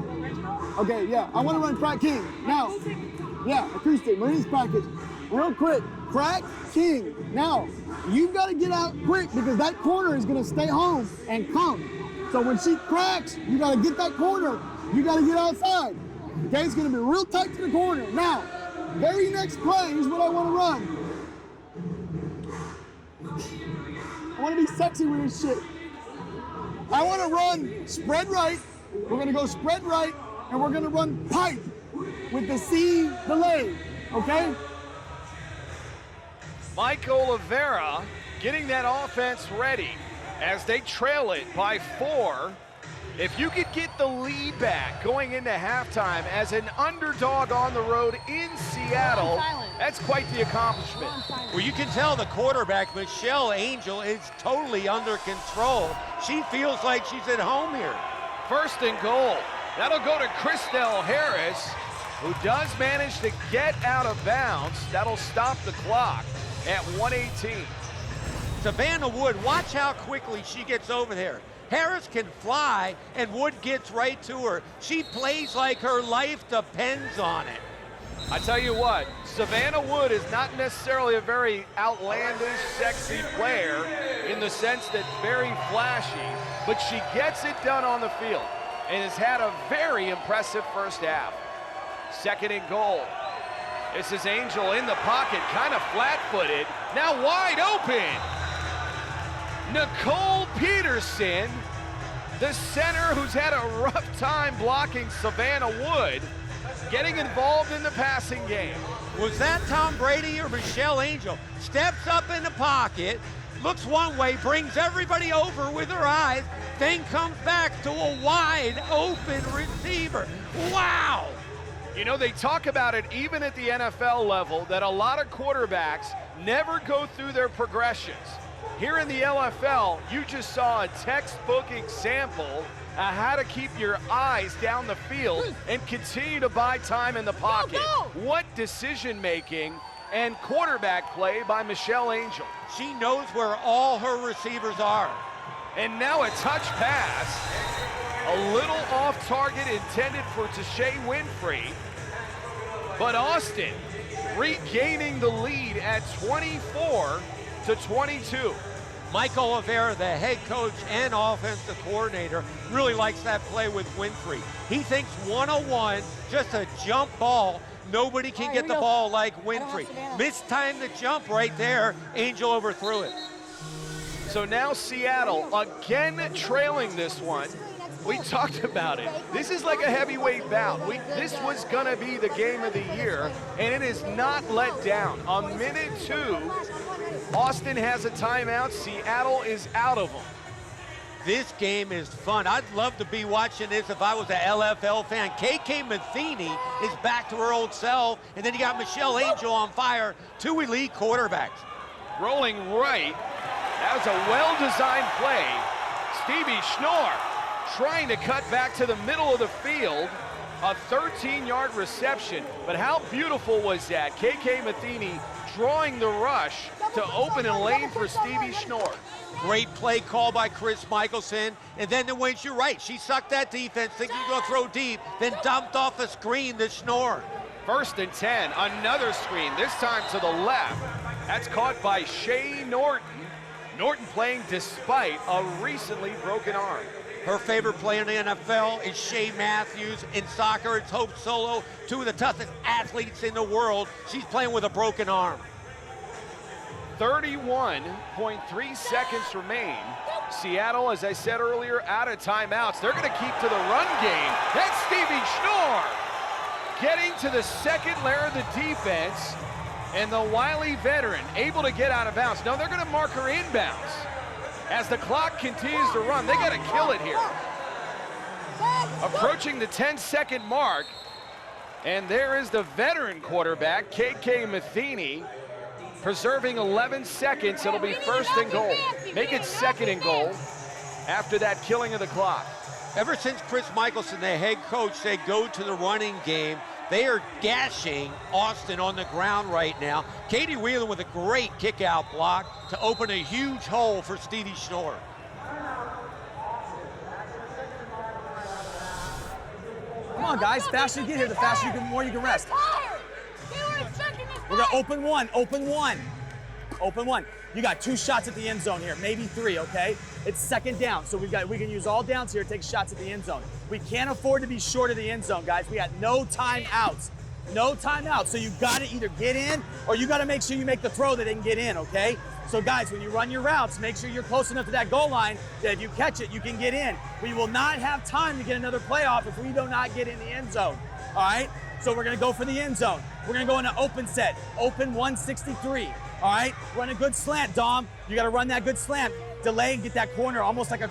Okay, yeah, I want to run Pratt King. Now, yeah, acoustic, Marines package. Real quick, Pratt King. Now, you've got to get out quick because that corner is going to stay home and come. So when she cracks, you got to get that corner. You got to get outside. Okay, it's going to be real tight to the corner. Now, very next play is what I want to run. I want to be sexy with this shit. I want to run spread right. We're going to go spread right, and we're going to run pipe with the C delay, okay? Mike Oliveira getting that offense ready as they trail it by 4. If you could get the lead back going into halftime as an underdog on the road in Seattle, that's quite the accomplishment. Well, you can tell the quarterback, Michelle Angel, is totally under control. She feels like she's at home here. 1st and goal. That'll go to Christelle Harris, who does manage to get out of bounds. That'll stop the clock at 1:18. Savannah Wood, watch how quickly she gets over there. Harris can fly, and Wood gets right to her. She plays like her life depends on it. I tell you what, Savannah Wood is not necessarily a very outlandish, sexy player in the sense that very flashy, but she gets it done on the field and has had a very impressive first half. 2nd and goal. This is Angel in the pocket, kind of flat-footed, now wide open. Nicole Peterson, the center who's had a rough time blocking Savannah Wood, getting involved in the passing game. Was that Tom Brady or Michelle Angel? Steps up in the pocket, looks one way, brings everybody over with her eyes, then comes back to a wide open receiver. Wow! You know, they talk about it even at the NFL level that a lot of quarterbacks never go through their progressions. Here in the LFL, you just saw a textbook example of how to keep your eyes down the field and continue to buy time in the pocket. What decision-making and quarterback play by Michelle Angel. She knows where all her receivers are. And now a touch pass, a little off target intended for Tashay Winfrey, but Austin regaining the lead at 24-22. Mike Oliveira, the head coach and offensive coordinator, really likes that play with Winfrey. He thinks 101, just a jump ball. Nobody can get the ball like Winfrey. Mistimed the jump right there. Angel overthrew it. So now Seattle again trailing this one. We talked about it. This is like a heavyweight bout. This was gonna be the game of the year, and it is not let down. A minute 2, Austin has a timeout. Seattle is out of them. This game is fun. I'd love to be watching this if I was an LFL fan. KK Matheny is back to her old self, and then you got Michelle Angel on fire, 2 elite quarterbacks. Rolling right. That was a well-designed play. Stevie Schnorr trying to cut back to the middle of the field. A 13-yard reception. But how beautiful was that? KK Matheny drawing the rush to open a lane for Stevie Schnorr. Great play call by Chris Michelson. And then the way you're right, she sucked that defense, thinking you're going to throw deep, then dumped off a screen to Schnorr. 1st and 10, another screen, this time to the left. That's caught by Shay Norton. Norton playing despite a recently broken arm. Her favorite player in the NFL is Shay Matthews. In soccer, it's Hope Solo, 2 of the toughest athletes in the world. She's playing with a broken arm. 31.3 seconds remain. Seattle, as I said earlier, out of timeouts. They're going to keep to the run game. That's Stevie Schnorr getting to the second layer of the defense, and the wily veteran able to get out of bounds. No, they're going to mark her inbounds. As the clock continues to run, they got to kill it here. Approaching the 10-second mark, and there is the veteran quarterback, KK Matheny, preserving 11 seconds. It'll be 1st and goal. Make it 2nd and goal after that killing of the clock. Ever since Chris Michelson, the head coach, said go to the running game, they are gashing Austin on the ground right now. Katie Whelan with a great kick-out block to open a huge hole for Stevie Schnorr. Come on, guys. Faster you get here, the faster the more you can rest. We're going to open one. Open one. You got 2 shots at the end zone here, maybe 3, okay? It's 2nd down, so we can use all downs here to take shots at the end zone. We can't afford to be short of the end zone, guys. We got no timeouts. No timeouts. So you got to either get in or you got to make sure you make the throw that they can get in, okay? So guys, when you run your routes, make sure you're close enough to that goal line that if you catch it, you can get in. We will not have time to get another playoff if we do not get in the end zone, all right? So we're going to go for the end zone. We're going to go in an open set, open 163. All right, run a good slant, Dom. You got to run that good slant. Delay and get that corner almost like an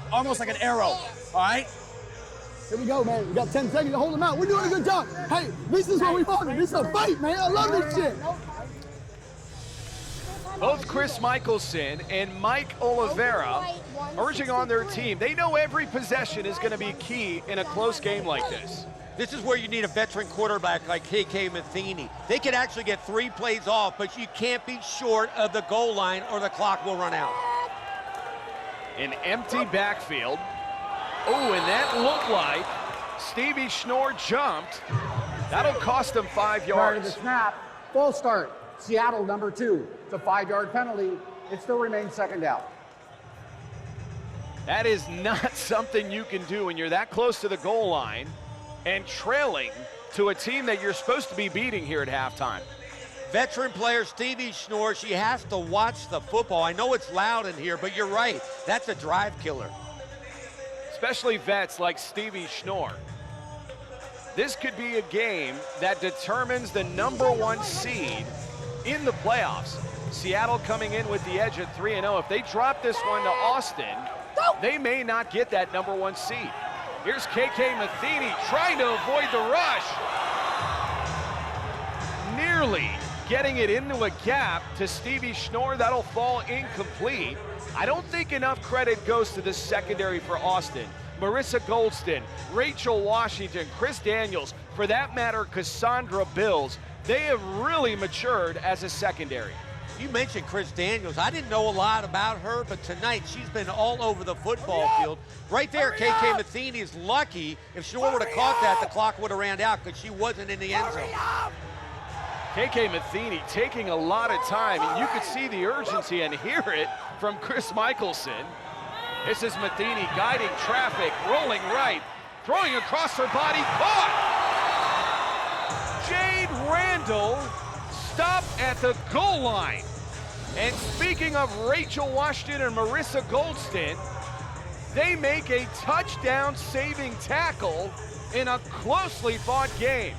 arrow. All right. Here we go, man. We got 10 seconds to hold them out. We're doing a good job. Hey, this is what we wanted. This is a fight, man. I love this shit. Both Chris Michelson and Mike Oliveira urging on their team. They know every possession is going to be key in a close game like this. This is where you need a veteran quarterback like KK Matheny. They can actually get 3 plays off, but you can't be short of the goal line or the clock will run out. An empty backfield. Oh, and that looked like Stevie Schnorr jumped. That'll cost them 5 yards. Prior to the snap, full start. Seattle, number 2. It's a 5-yard penalty. It still remains 2nd down. That is not something you can do when you're that close to the goal line and trailing to a team that you're supposed to be beating here at halftime. Veteran player Stevie Schnorr, she has to watch the football. I know it's loud in here, but you're right. That's a drive killer. Especially vets like Stevie Schnorr. This could be a game that determines the #1 seed in the playoffs. Seattle coming in with the edge at 3-0. If they drop this one to Austin, they may not get that #1 seed. Here's KK Matheny trying to avoid the rush. Nearly getting it into a gap to Stevie Schnorr. That'll fall incomplete. I don't think enough credit goes to the secondary for Austin. Marissa Goldston, Rachel Washington, Chris Daniels, for that matter, Cassandra Bills. They have really matured as a secondary. You mentioned Chris Daniels. I didn't know a lot about her, but tonight she's been all over the football field. Right there, KK Matheny is lucky. If Schnorr would have caught that, the clock would have ran out because she wasn't in the end zone. KK Matheny taking a lot of time, and you could see the urgency and hear it from Chris Michelson. This is Matheny guiding traffic, rolling right, throwing across her body, caught! Jade Randall stopped at the goal line. And speaking of Rachel Washington and Marissa Goldston, they make a touchdown-saving tackle in a closely fought game.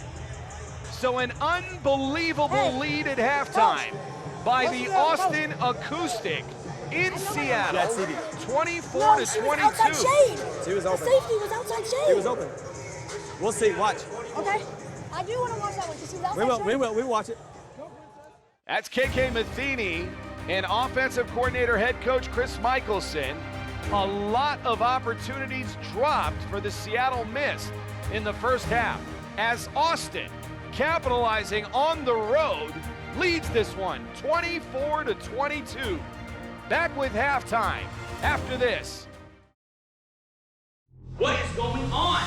So an unbelievable lead at halftime by the Austin Acoustic in Seattle, 24 No, to she 22. was outside shade. She was open. The safety was outside shade. He was open. We'll see. Watch. Okay. I do want to watch that one because he was outside shade. We will watch it. That's KK Matheny and offensive coordinator head coach Chris Michelson. A lot of opportunities dropped for the Seattle Mist in the first half as Austin, capitalizing on the road, leads this one 24 to 22. Back with halftime after this. What is going on?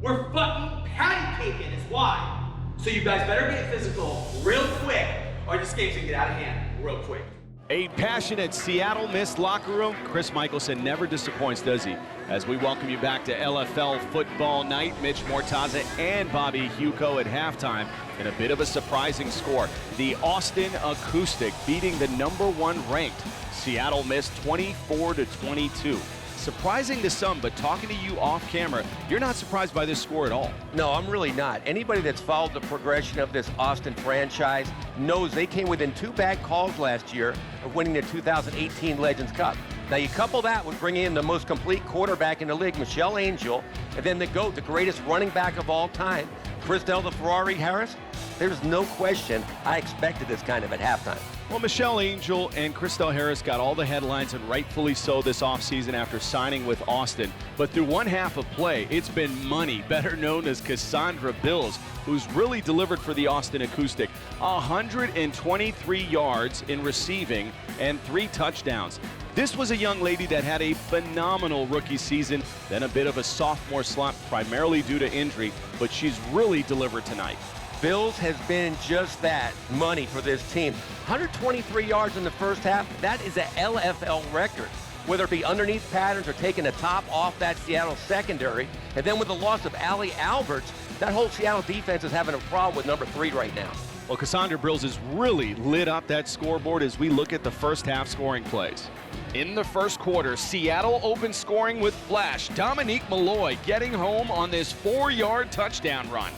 We're fucking patty caking is why. So you guys better get physical real quick or this game's gonna get out of hand real quick. A passionate Seattle Mist locker room. Chris Michelson never disappoints, does he? As we welcome you back to LFL Football Night, Mitch Mortaza and Bobby Huco at halftime in a bit of a surprising score. The Austin Acoustic beating the #1 ranked Seattle Mist 24 to 22. Surprising to some, but talking to you off camera, you're not surprised by this score at all. No, I'm really not. Anybody that's followed the progression of this Austin franchise knows they came within 2 bad calls last year of winning the 2018 Legends Cup. Now you couple that with bringing in the most complete quarterback in the league, Michelle Angel, and then the GOAT, the greatest running back of all time, Christelle the Ferrari Harris. There's no question I expected this kind of at halftime. Well, Michelle Angel and Christelle Harris got all the headlines, and rightfully so, this offseason after signing with Austin. But through one half of play, it's been money, better known as Cassandra Bills, who's really delivered for the Austin Acoustic. 123 yards in receiving and 3 touchdowns. This was a young lady that had a phenomenal rookie season, then a bit of a sophomore slump, primarily due to injury, but she's really delivered tonight. Bills has been just that, money for this team. 123 yards in the first half, that is a LFL record. Whether it be underneath patterns or taking the top off that Seattle secondary, and then with the loss of Allie Alberts, that whole Seattle defense is having a problem with number 3 right now. Well, Cassandra Bills has really lit up that scoreboard as we look at the first half scoring plays. In the first quarter, Seattle opened scoring with flash. Dominique Malloy getting home on this 4-yard touchdown run.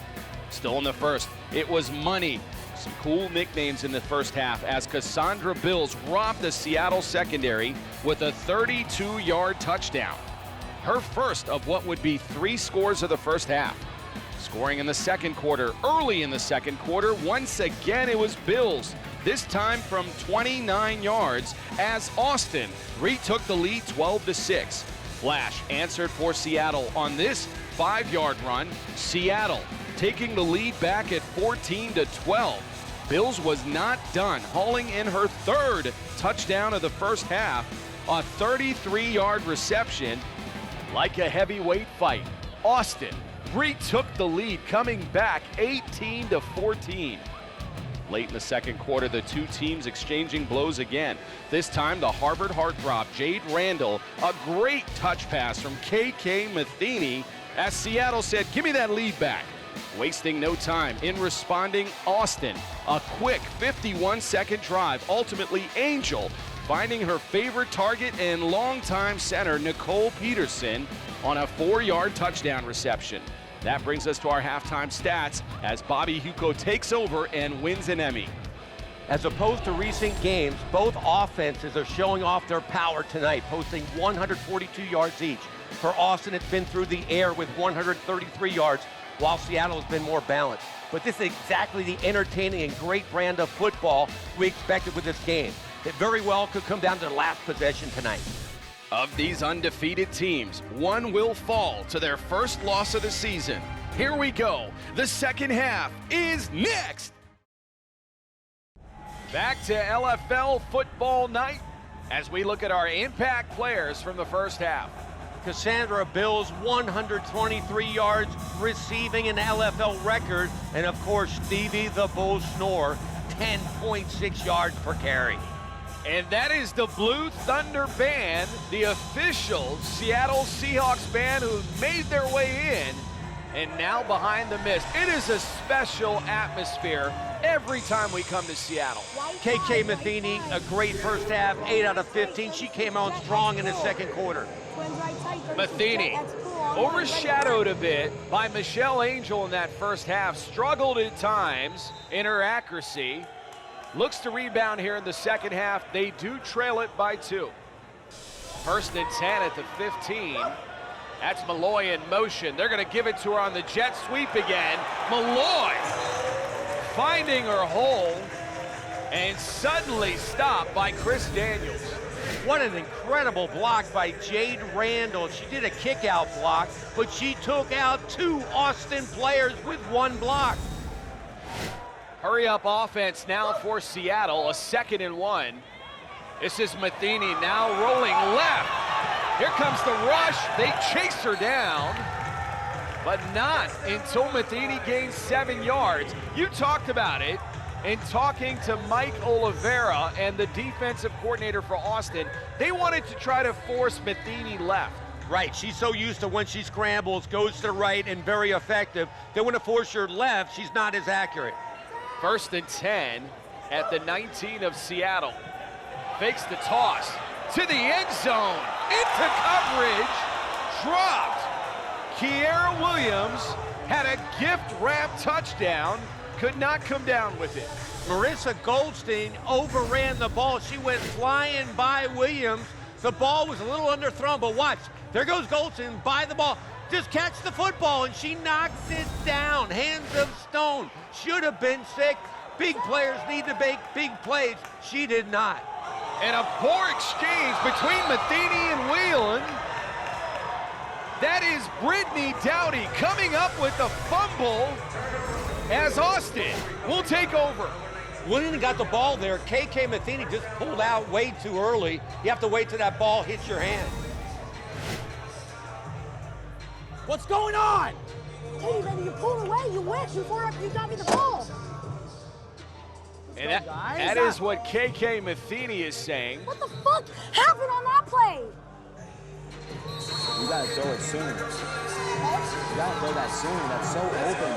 Still in the first, it was money. Some cool nicknames in the first half as Cassandra Bills robbed the Seattle secondary with a 32-yard touchdown. Her first of what would be 3 scores of the first half. Scoring in the second quarter, early in the second quarter, once again it was Bills, this time from 29 yards as Austin retook the lead 12-6. Flash answered for Seattle on this 5-yard run. Seattle taking the lead back at 14-12. Bills was not done, hauling in her 3rd touchdown of the first half, a 33-yard reception. Like a heavyweight fight, Austin retook the lead, coming back 18-14. Late in the second quarter, the two teams exchanging blows again. This time, the Harvard heartthrob, Jade Randall, a great touch pass from KK Matheny as Seattle said, give me that lead back. Wasting no time in responding, Austin, a quick 51-second drive. Ultimately, Angel finding her favorite target and longtime center, Nicole Peterson, on a 4-yard touchdown reception. That brings us to our halftime stats as Bobby Huco takes over and wins an Emmy. As opposed to recent games, both offenses are showing off their power tonight, posting 142 yards each. For Austin, it's been through the air with 133 yards, while Seattle has been more balanced. But this is exactly the entertaining and great brand of football we expected with this game. It very well could come down to the last possession tonight. Of these undefeated teams, one will fall to their first loss of the season. Here we go. The second half is next. Back to LFL Football Night as we look at our impact players from the first half. Cassandra Bills, 123 yards, receiving an LFL record. And of course, Stevie the Bull Snore, 10.6 yards per carry. And that is the Blue Thunder Band, the official Seattle Seahawks band who made their way in and now behind the mist. It is a special atmosphere every time we come to Seattle. KK Matheny, a great first half, 8 out of 15. She came on strong in the second quarter. Matheny, overshadowed a bit by Michelle Angel in that first half, struggled at times in her accuracy. Looks to rebound here in the second half. They do trail it by 2. First and 10 at the 15. That's Malloy in motion. They're going to give it to her on the jet sweep again. Malloy finding her hole and suddenly stopped by Chris Daniels. What an incredible block by Jade Randall. She did a kick-out block, but she took out 2 Austin players with 1 block. Hurry up offense now for Seattle, a 2nd and 1. This is Matheny now rolling left. Here comes the rush. They chase her down, but not until Matheny gains 7 yards. You talked about it in talking to Mike Oliveira and the defensive coordinator for Austin. They wanted to try to force Matheny left. Right, she's so used to when she scrambles, goes to the right, and very effective. They want to force her left, she's not as accurate. First and 10 at the 19 of Seattle. Fakes the toss to the end zone, into coverage, dropped. Kiera Williams had a gift wrap touchdown, could not come down with it. Marissa Goldstein overran the ball. She went flying by Williams. The ball was a little underthrown, but watch, there goes Goldstein by the ball. Just catch the football, and she knocks it down. Hands of stone. Should have been sick. Big players need to make big plays. She did not. And a poor exchange between Matheny and Whelan. That is Brittany Dowdy coming up with the fumble as Austin will take over. Whelan got the ball there. KK Matheny just pulled out way too early. You have to wait till that ball hits your hand. What's going on? Katie, baby, you pulled away. You went before you got me the ball. And that is what KK Matheny is saying. What the fuck happened on that play? You gotta throw it sooner. You gotta throw that sooner. That's so open.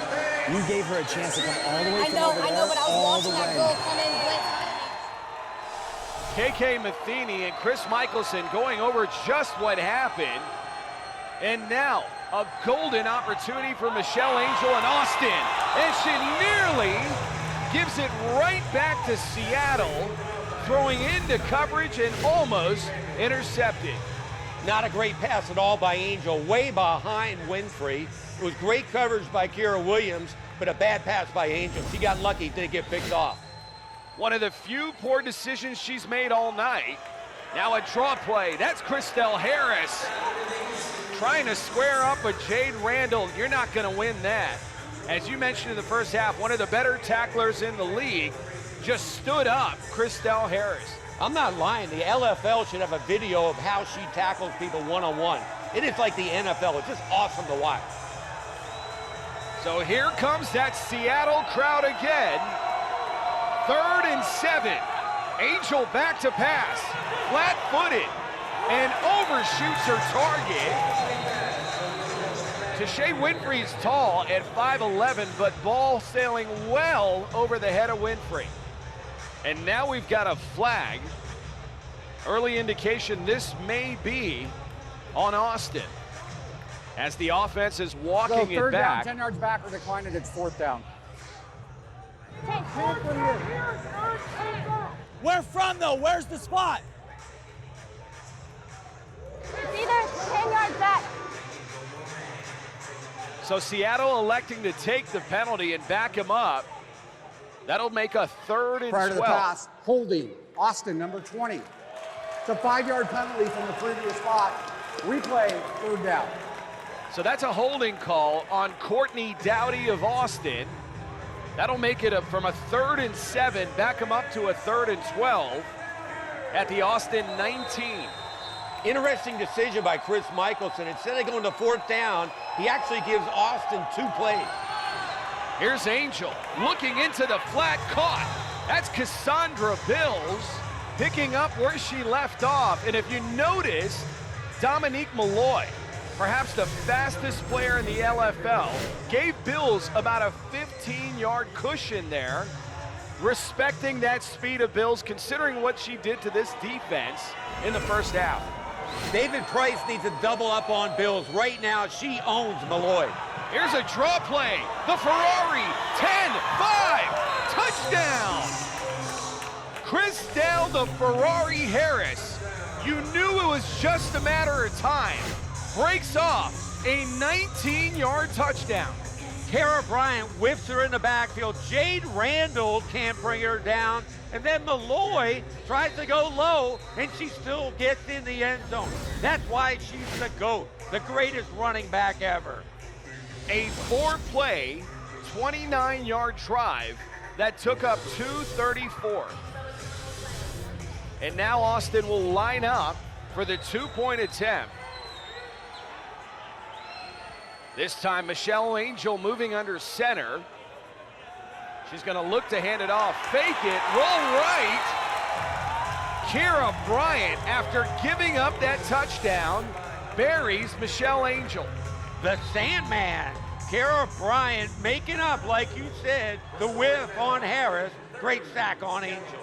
You gave her a chance to come all the way from over there. I know, but I was watching that girl come in blitz. KK Matheny and Chris Michelson going over just what happened. And now a golden opportunity for Michelle Angel and Austin. And she nearly gives it right back to Seattle, throwing into coverage and almost intercepted. Not a great pass at all by Angel, way behind Winfrey. It was great coverage by Kiera Williams, but a bad pass by Angel. She got lucky, didn't get picked off. One of the few poor decisions she's made all night. Now a draw play, that's Christelle Harris. Trying to square up with Jade Randall. You're not gonna win that. As you mentioned in the first half, one of the better tacklers in the league just stood up, Christelle Harris. I'm not lying. The LFL should have a video of how she tackles people one-on-one. It is like the NFL. It's just awesome to watch. So here comes that Seattle crowd again. 3rd and 7. Angel back to pass. Flat-footed and overshoots her target. Tashay Winfrey's tall at 5'11", but ball sailing well over the head of Winfrey. And now we've got a flag. Early indication this may be on Austin. As the offense is walking it back. 3rd down, 10 yards back or decline it, it's 4th down. Where from, though? Where's the spot? It's either 10 yards back. So Seattle electing to take the penalty and back him up. That'll make a 3rd and 12. Prior to the pass, holding, Austin, number 20. It's a 5-yard penalty from the previous spot. Replay, 3rd down. So that's a holding call on Courtney Dowdy of Austin. That'll make it from a 3rd and 7, back him up to a 3rd and 12 at the Austin 19. Interesting decision by Chris Michelson. Instead of going to 4th down, he actually gives Austin 2 plays. Here's Angel looking into the flat, caught. That's Cassandra Bills picking up where she left off. And if you notice, Dominique Malloy, perhaps the fastest player in the LFL, gave Bills about a 15-yard cushion there, respecting that speed of Bills, considering what she did to this defense in the first half. David Price needs to double up on Bills. Right now, she owns Malloy. Here's a draw play. The Ferrari, 10-5, touchdown. Christelle the Ferrari Harris You knew it was just a matter of time. Breaks off a 19-yard touchdown. Kara Bryant whips her in the backfield. Jade Randall can't bring her down. And then Malloy tries to go low, and she still gets in the end zone. That's why she's the GOAT, the greatest running back ever. A 4-play, 29-yard drive that took up 2:34. And now Austin will line up for the 2-point attempt. This time, Michelle Angel moving under center. She's going to look to hand it off, fake it, roll right. Kara Bryant, after giving up that touchdown, buries Michelle Angel. The Sandman, Kara Bryant making up, like you said, the whiff on Harris. Great sack on Angel.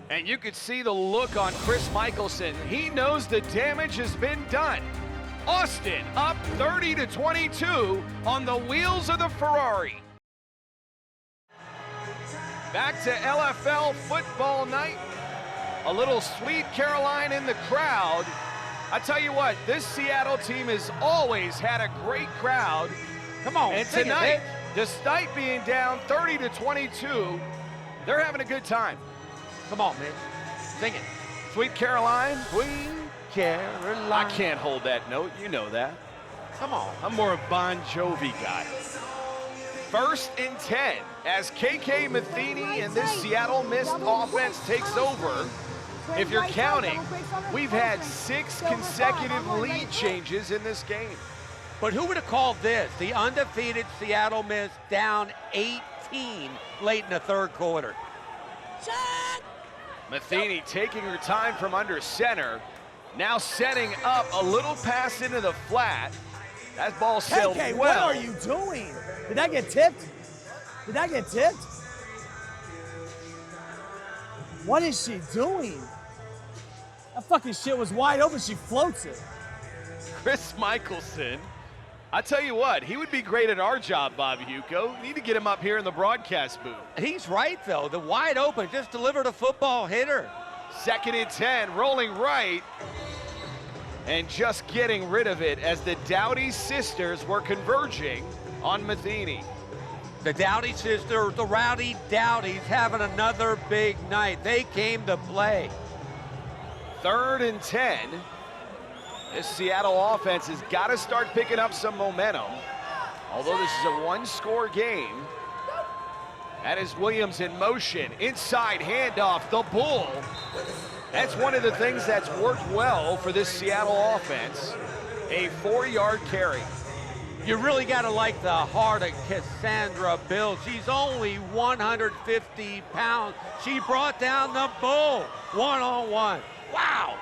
And you could see the look on Chris Michelson. He knows the damage has been done. Austin up 30-22 on the wheels of the Ferrari. Back to LFL football night. A little Sweet Caroline in the crowd. I tell you what, this Seattle team has always had a great crowd. Come on, and tonight, despite being down 30-22, they're having a good time. Come on, man. Sing it. Sweet Caroline. Queen Caroline. I can't hold that note. You know that. Come on. I'm more a Bon Jovi guy. 1st and 10 as KK Matheny and this Seattle Mist offense takes over. If you're counting, we've had 6 consecutive lead changes in this game. But who would have called this? The undefeated Seattle Mist down 18 late in the third quarter. Matheny taking her time from under center. Now setting up a little pass into the flat. That ball sailed well. What are you doing? Did that get tipped? Did that get tipped? What is she doing? That fucking shit was wide open. She floats it. Chris Michelson. I tell you what, he would be great at our job, Bobby Hugo. Need to get him up here in the broadcast booth. He's right, though. The wide open, just delivered a football hitter. 2nd and 10, rolling right. And just getting rid of it as the Dowdy sisters were converging on Matheny. The Dowdy sisters, the Rowdy Dowdies, having another big night. They came to play. 3rd and 10. This Seattle offense has got to start picking up some momentum. Although this is a 1-score game. That is Williams in motion. Inside handoff, the bull. That's one of the things that's worked well for this Seattle offense. A 4-yard carry. You really got to like the heart of Cassandra Bill. She's only 150 pounds. She brought down the bull one-on-one. Wow.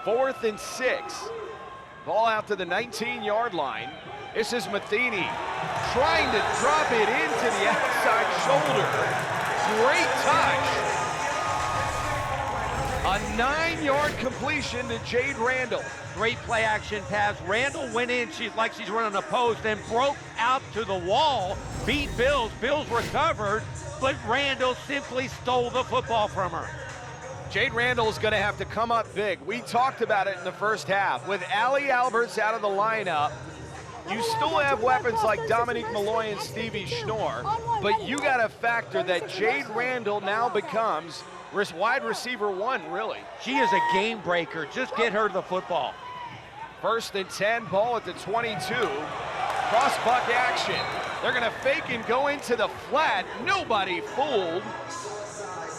4th and 6. Ball out to the 19-yard line. This is Matheny trying to drop it into the outside shoulder. Great touch. A 9-yard completion to Jade Randall. Great play action pass. Randall went in, she's running a post, then broke out to the wall, beat Bills. Bills recovered, but Randall simply stole the football from her. Jade Randall is going to have to come up big. We talked about it in the first half. With Allie Alberts out of the lineup, you still have weapons like Dominique Malloy and Stevie Schnorr, but you got to factor that Jade Randall now becomes wide receiver 1, really. She is a game breaker. Just get her the football. 1st and 10, ball at the 22. Cross-buck action. They're going to fake and go into the flat. Nobody fooled.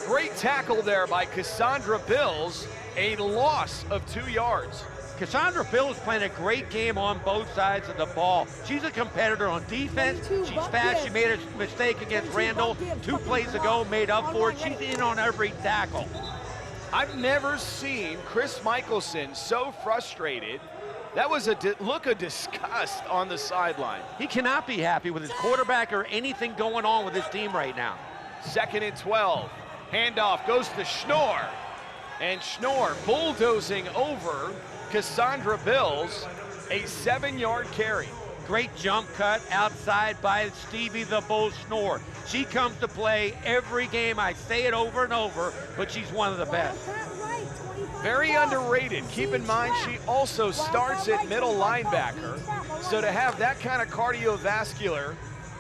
Great tackle there by Cassandra Bills. A loss of 2 yards. Cassandra Bill is playing a great game on both sides of the ball. She's a competitor on defense. She's fast. She made a mistake against Randall 2 plays ago, made up for it. She's in on every tackle. I've never seen Chris Michelson so frustrated. That was a look of disgust on the sideline. He cannot be happy with his quarterback or anything going on with his team right now. 2nd and 12. Handoff goes to Schnorr. And Schnorr bulldozing over Cassandra Bills, a 7-yard carry. Great jump cut outside by Stevie the Bull Schnorr. She comes to play every game. I say it over and over, but she's one of the best. Very underrated. Keep in mind, she also starts at middle linebacker. So to have that kind of cardiovascular,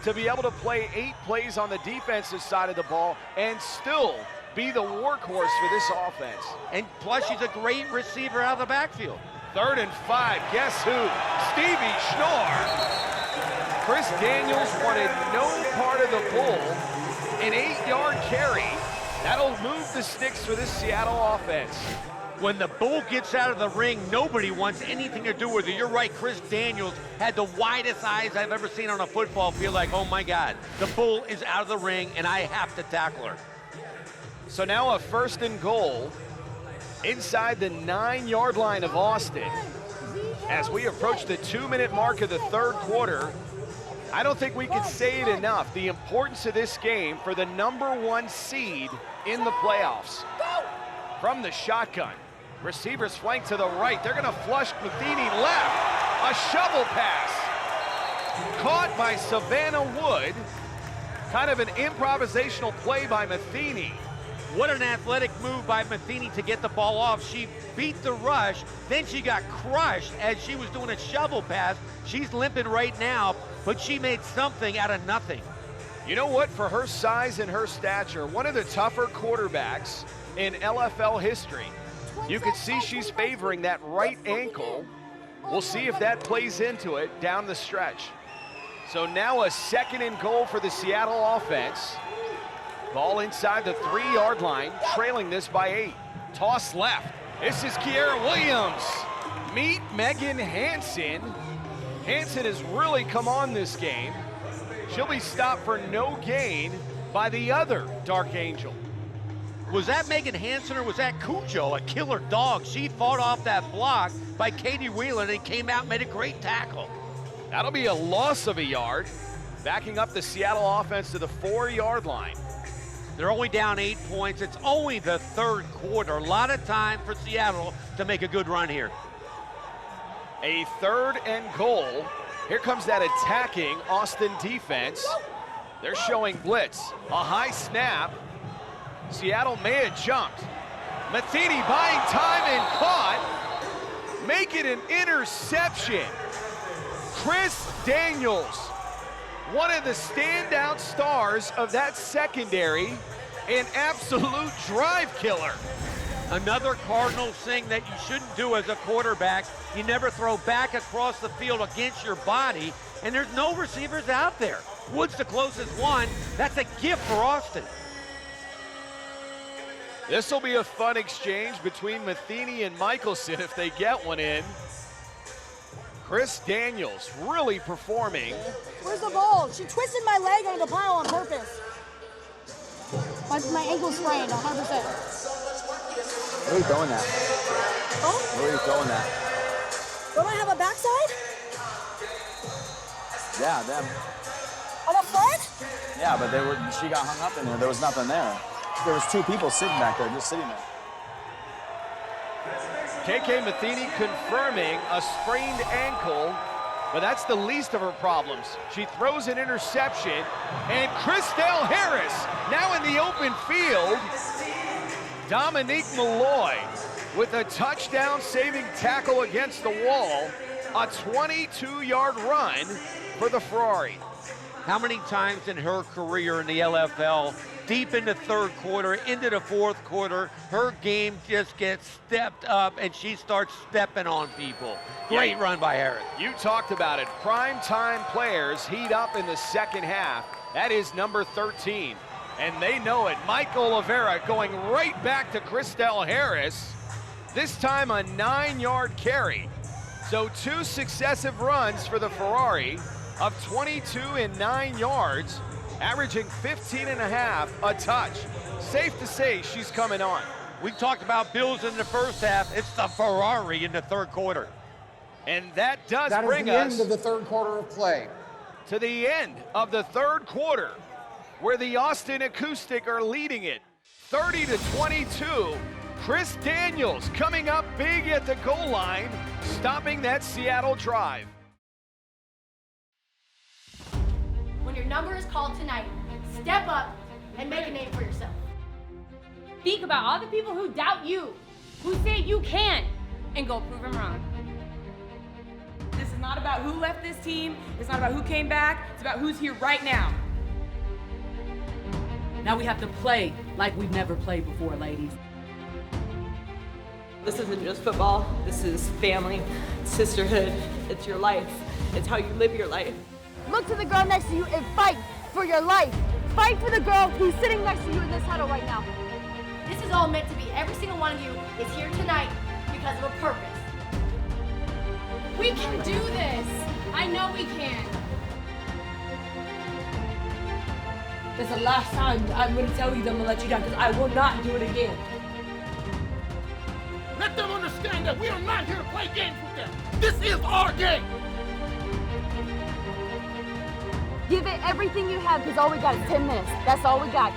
to be able to play 8 plays on the defensive side of the ball and still be the workhorse for this offense. And plus, she's a great receiver out of the backfield. 3rd and 5, guess who? Stevie Schnorr. Chris Daniels wanted no part of the bull. An 8-yard carry. That'll move the sticks for this Seattle offense. When the bull gets out of the ring, nobody wants anything to do with it. You're right, Chris Daniels had the widest eyes I've ever seen on a football field, like, oh my God, the bull is out of the ring and I have to tackle her. So now a 1st and goal inside the 9-yard line of Austin. As we approach the 2-minute mark of the 3rd quarter, I don't think we can say it enough, the importance of this game for the #1 seed in the playoffs. From the shotgun, receivers flank to the right. They're gonna flush Matheny left. A shovel pass. Caught by Savannah Wood. Kind of an improvisational play by Matheny. What an athletic move by Matheny to get the ball off. She beat the rush, then she got crushed as she was doing a shovel pass. She's limping right now, but she made something out of nothing. You know what, for her size and her stature, one of the tougher quarterbacks in LFL history. You can see she's favoring that right ankle. We'll see if that plays into it down the stretch. So now a 2nd and goal for the Seattle offense. Ball inside the 3-yard line, trailing this by 8. Toss left. This is Kiera Williams. Meet Megan Hansen. Hansen has really come on this game. She'll be stopped for no gain by the other Dark Angel. Was that Megan Hansen or was that Cujo, a killer dog? She fought off that block by Katie Whelan and came out and made a great tackle. That'll be a loss of a yard, backing up the Seattle offense to the 4-yard line. They're only down 8 points. It's only the 3rd quarter. A lot of time for Seattle to make a good run here. A 3rd and goal. Here comes that attacking Austin defense. They're showing blitz. A high snap. Seattle may have jumped. Matheny buying time and caught. Make it an interception. Chris Daniels, one of the standout stars of that secondary, an absolute drive killer. Another Cardinals thing that you shouldn't do as a quarterback, you never throw back across the field against your body, and there's no receivers out there. Wood's the closest one. That's a gift for Austin. This will be a fun exchange between Matheny and Michelson if they get one in. Chris Daniels really performing. Where's the ball? She twisted my leg under the pile on purpose. My ankle's sprained, 100%. Where are you throwing that? Oh? Where are you throwing that? Don't I have a backside? Yeah, them. On the front? Yeah, but she got hung up in there. There was nothing there. There was 2 people sitting back there, just sitting there. KK Matheny confirming a sprained ankle, but that's the least of her problems. She throws an interception, and Christelle Harris now in the open field. Dominique Malloy with a touchdown-saving tackle against the wall. A 22-yard run for the Ferrari. How many times in her career in the LFL, deep in the 3rd quarter, into the 4th quarter, her game just gets stepped up and she starts stepping on people. Great run by Harris. You talked about it. Prime time players heat up in the 2nd half. That is number 13. And they know it. Mike Oliveira going right back to Christelle Harris. This time a 9-yard carry. So 2 successive runs for the Ferrari of 22 and 9 yards, averaging 15.5 a touch. Safe to say she's coming on. We talked about Bills in the 1st half. It's the Ferrari in the 3rd quarter. And that does bring us us to the end of the 3rd quarter of play. To the end of the 3rd quarter, where the Austin Acoustic are leading it 30-22. Chris Daniels coming up big at the goal line, stopping that Seattle drive. When your number is called tonight, step up and make a name for yourself. Think about all the people who doubt you. who say you can't, and go prove them wrong. This is not about who left this team. It's not about who came back. It's about who's here right now. Now we have to play like we've never played before, ladies. This isn't just football. This is family, sisterhood. It's your life. It's how you live your life. Look to the girl next to you and fight for your life. Fight for the girl who's sitting next to you in this huddle right now. This is all meant to be. Every single one of you is here tonight because of a purpose. We can do this. I know we can. This is the last time I'm going to tell you that I'm going to let you down because I will not do it again. Let them understand that we are not here to play games with them. This is our game. Give it everything you have because all we got is 10 minutes. That's all we got.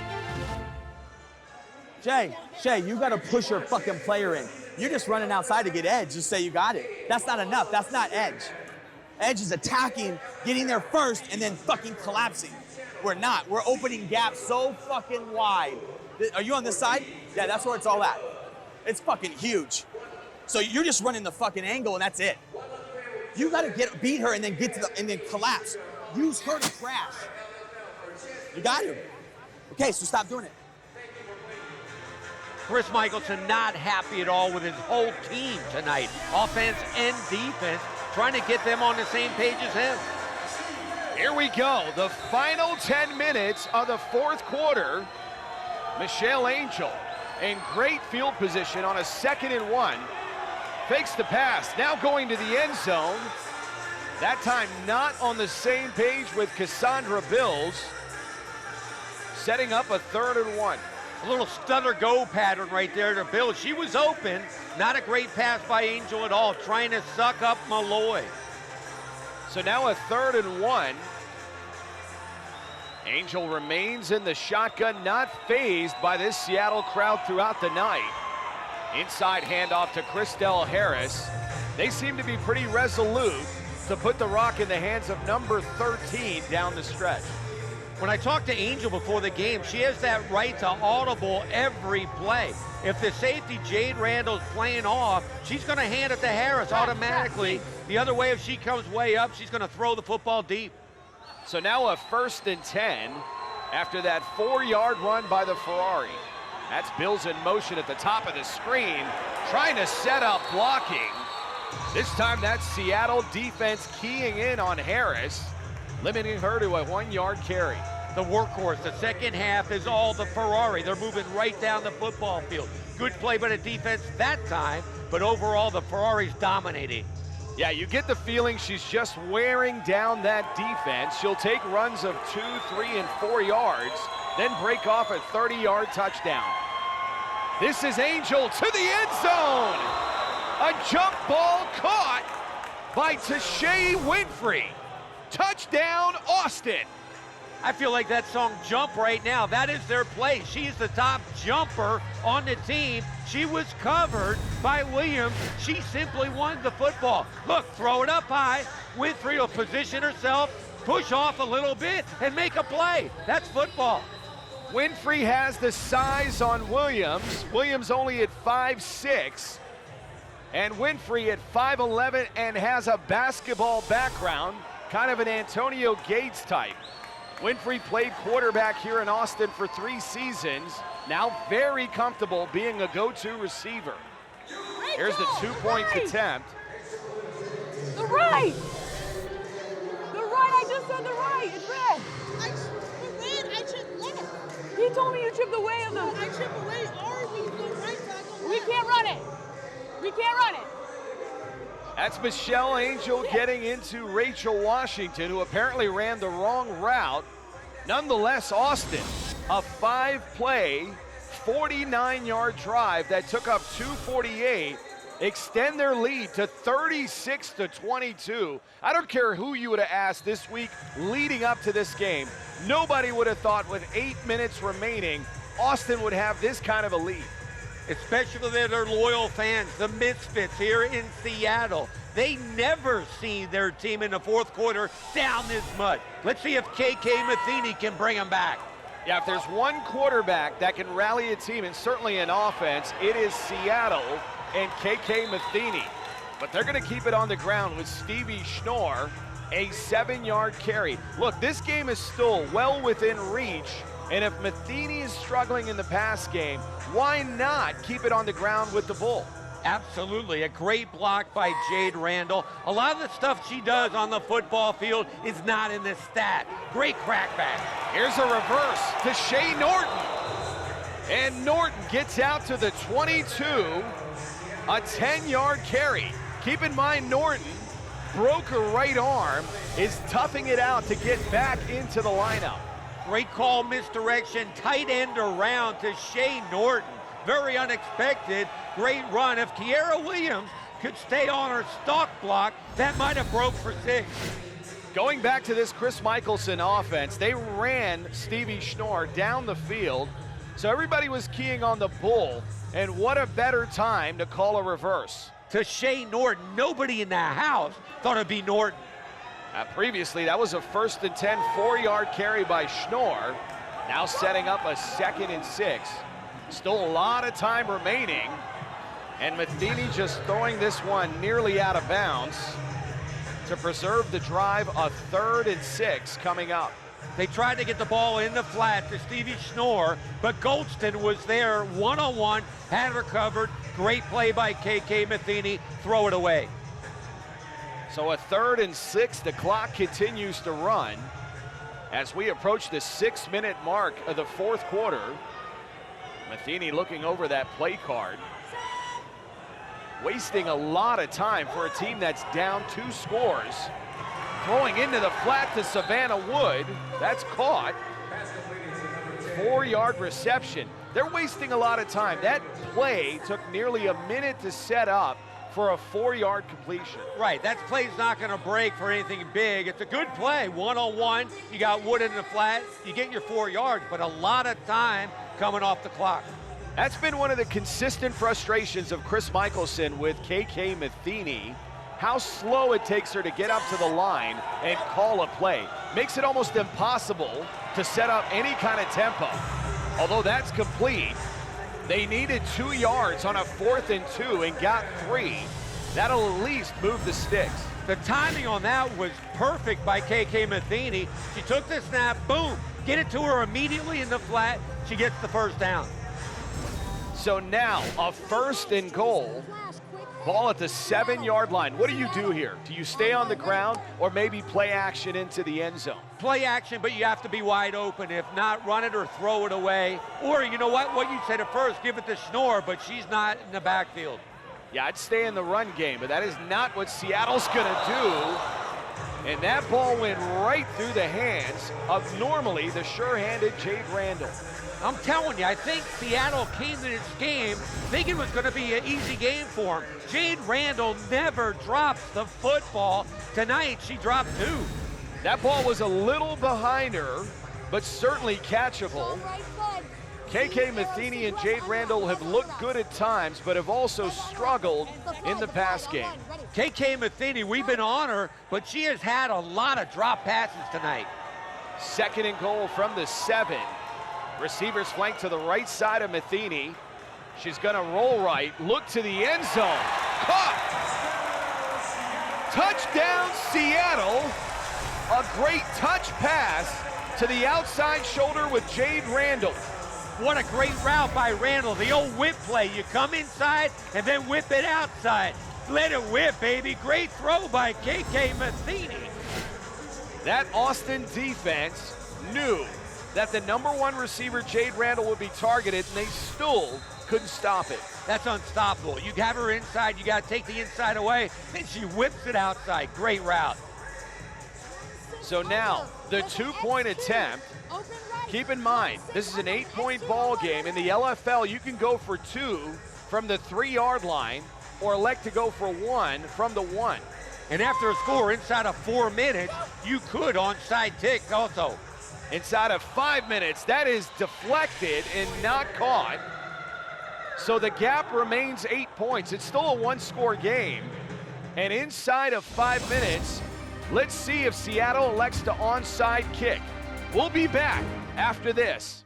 Shay, you got to push your fucking player in. You're just running outside to get edge. Just say you got it. That's not enough. That's not edge. Edge is attacking, getting there first, and then fucking collapsing. We're not. We're opening gaps so fucking wide. Are you on this side? Yeah, that's where it's all at. It's fucking huge. So you're just running the fucking angle, and that's it. You got to beat her and then get to the and then collapse. Use her to crash. You got her. Okay, so stop doing it. Chris Michelson not happy at all with his whole team tonight, offense and defense, trying to get them on the same page as him. Here we go, the final 10 minutes of the fourth quarter. Michelle Angel in great field position on a 2nd and 1. Fakes the pass, now going to the end zone. That time not on the same page with Cassandra Bills. Setting up a 3rd and 1. A little stutter go pattern right there to Bills. She was open, not a great pass by Angel at all, trying to suck up Malloy. So now a 3rd and 1. Angel remains in the shotgun, not fazed by this Seattle crowd throughout the night. Inside handoff to Christelle Harris. They seem to be pretty resolute to put the rock in the hands of number 13 down the stretch. When I talked to Angel before the game, she has that right to audible every play. If the safety, Jade Randall's playing off, she's going to hand it to Harris automatically. The other way, if she comes way up, she's going to throw the football deep. So now a 1st and 10 after that 4-yard run by the Ferrari. That's Bills in motion at the top of the screen, trying to set up blocking. This time that's Seattle defense keying in on Harris, limiting her to a 1-yard carry. The workhorse, the second half is all the Ferrari. They're moving right down the football field. Good play by the defense that time, but overall the Ferrari's dominating. Yeah, you get the feeling she's just wearing down that defense. She'll take runs of 2, 3, and 4 yards, then break off a 30-yard touchdown. This is Angel to the end zone. A jump ball caught by Tashay Winfrey. Touchdown, Austin. I feel like that song Jump right now. That is their play. She's the top jumper on the team. She was covered by Williams. She simply won the football. Look, throw it up high. Winfrey will position herself, push off a little bit, and make a play. That's football. Winfrey has the size on Williams. Williams only at 5'6", and Winfrey at 5'11", and has a basketball background, kind of an Antonio Gates type. Winfrey played quarterback here in Austin for 3 seasons, now very comfortable being a go-to receiver. Here's the 2-point attempt. The right! The right, I just said the right, it's red. I tripped left. He told me you tripped away of the... I tripped away, or we go right back on We can't run it. We can't run it. That's Michelle Angel getting into Rachel Washington, who apparently ran the wrong route. Nonetheless, Austin, a 5-play, 49-yard drive that took up 2:48, extend their lead to 36-22. I don't care who you would have asked this week leading up to this game. Nobody would have thought with 8 minutes remaining, Austin would have this kind of a lead. Especially their loyal fans, the Misfits here in Seattle. They never see their team in the fourth quarter down this much. Let's see if KK Matheny can bring them back. Yeah, if there's one quarterback that can rally a team, and certainly an offense, it is Seattle and KK Matheny. But they're going to keep it on the ground with Stevie Schnorr, a 7-yard carry. Look, this game is still well within reach, and if Matheny is struggling in the pass game, why not keep it on the ground with the Bull? Absolutely, a great block by Jade Randall. A lot of the stuff she does on the football field is not in this stat. Great crackback. Here's a reverse to Shea Norton. And Norton gets out to the 22, a 10-yard carry. Keep in mind, Norton broke her right arm, is toughing it out to get back into the lineup. Great call, misdirection, tight end around to Shea Norton. Very unexpected, great run. If Kiera Williams could stay on her stalk block, that might have broke for 6. Going back to this Chris Michelson offense, they ran Stevie Schnorr down the field, so everybody was keying on the Bull, and what a better time to call a reverse. To Shea Norton, nobody in the house thought it'd be Norton. Previously, that was a 1st and 10, 4-yard carry by Schnorr, now setting up a 2nd and 6. Still a lot of time remaining, and Matheny just throwing this one nearly out of bounds to preserve the drive. A 3rd and 6 coming up. They tried to get the ball in the flat to Stevie Schnorr, but Goldston was there one-on-one, had her covered. Great play by KK Matheny, throw it away. So a 3rd and 6, the clock continues to run as we approach the 6-minute mark of the 4th quarter. Matheny looking over that play card, wasting a lot of time for a team that's down 2 scores. Throwing into the flat to Savannah Wood, that's caught. 4-yard reception. They're wasting a lot of time. That play took nearly a minute to set up for a 4-yard completion. Right, that play's not gonna break for anything big. It's a good play, one-on-one. You got Wood in the flat, you get your 4 yards, but a lot of time coming off the clock. That's been one of the consistent frustrations of Chris Michelson with KK Matheny, how slow it takes her to get up to the line and call a play. Makes it almost impossible to set up any kind of tempo. Although that's complete, they needed 2 yards on a 4th and 2 and got 3. That'll at least move the sticks. The timing on that was perfect by KK Matheny. She took the snap, boom, get it to her immediately in the flat. She gets the 1st down. So now a 1st and goal. Ball at the 7-yard line. What do you do here? Do you stay on the ground or maybe play action into the end zone? Play action, but you have to be wide open. If not, run it or throw it away. Or you know what you said at first, give it to Schnorr, but she's not in the backfield. Yeah, I'd stay in the run game, but that is not what Seattle's gonna do. And that ball went right through the hands of normally the sure-handed Jade Randall. I'm telling you, I think Seattle came to this game thinking it was going to be an easy game for them. Jade Randall never drops the football. Tonight, she dropped 2. That ball was a little behind her, but certainly catchable. KK Matheny and Jade Randall have looked good at times, but have also struggled in the pass game. KK Matheny, we've been on her, but she has had a lot of drop passes tonight. 2nd and goal from the 7. Receivers flank to the right side of Matheny. She's gonna roll right, look to the end zone. Caught! Touchdown, Seattle. A great touch pass to the outside shoulder with Jade Randall. What a great route by Randall. The old whip play. You come inside and then whip it outside. Let it whip, baby. Great throw by KK Matheny. That Austin defense knew that the #1 receiver, Jade Randall, would be targeted, and they still couldn't stop it. That's unstoppable. You have her inside, you got to take the inside away, and she whips it outside. Great route. So now, the 2-point attempt. Keep in mind, this is an 8-point ball game. In the LFL, you can go for 2 from the 3-yard line or elect to go for 1 from the 1. And after a score inside of 4 minutes, you could onside tick also. Inside of 5 minutes, that is deflected and not caught. So the gap remains 8 points. It's still a 1-score game. And inside of 5 minutes, let's see if Seattle elects to onside kick. We'll be back after this.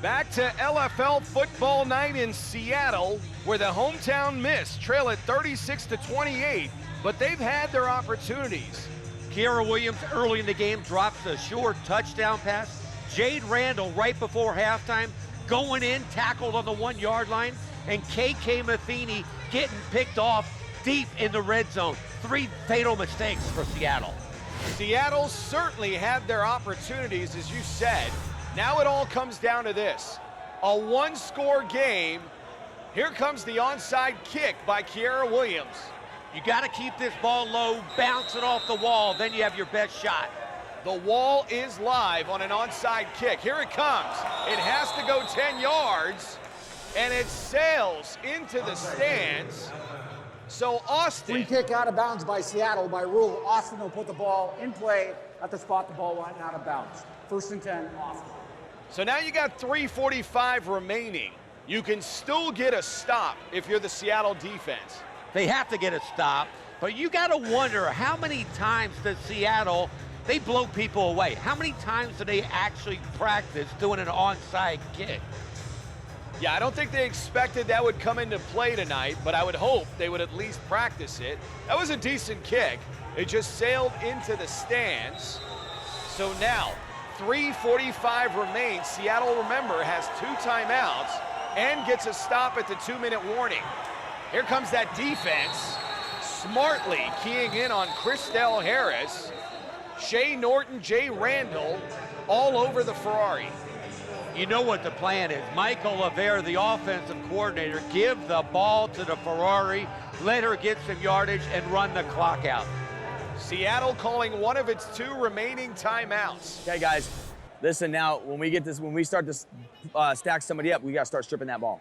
Back to LFL football night in Seattle, where the hometown Mist trail at 36-28, but they've had their opportunities. Kiara Williams early in the game drops a short touchdown pass. Jade Randall right before halftime going in, tackled on the 1 yard line, and KK Matheny getting picked off deep in the red zone. 3 fatal mistakes for Seattle. Seattle certainly had their opportunities, as you said. Now it all comes down to this. A 1-score game. Here comes the onside kick by Kiara Williams. You got to keep this ball low, bounce it off the wall, then you have your best shot. The wall is live on an onside kick. Here it comes. It has to go 10 yards, and it sails into the stands. So Austin. Free kick out of bounds by Seattle. By rule, Austin will put the ball in play at the spot the ball went out of bounds. 1st and 10, Austin. So now you got 3:45 remaining. You can still get a stop if you're the Seattle defense. They have to get a stop, but you got to wonder how many times does Seattle, they blow people away. How many times do they actually practice doing an onside kick? Yeah, I don't think they expected that would come into play tonight, but I would hope they would at least practice it. That was a decent kick. It just sailed into the stands. So now, 3:45 remains. Seattle, remember, has 2 timeouts and gets a stop at the 2-minute warning. Here comes that defense, smartly keying in on Christelle Harris, Shay Norton, Jay Randall, all over the Ferrari. You know what the plan is. Michael Lavere, the offensive coordinator, give the ball to the Ferrari, let her get some yardage, and run the clock out. Seattle calling one of its 2 remaining timeouts. Okay, guys, listen now. When we start to stack somebody up, we got to start stripping that ball.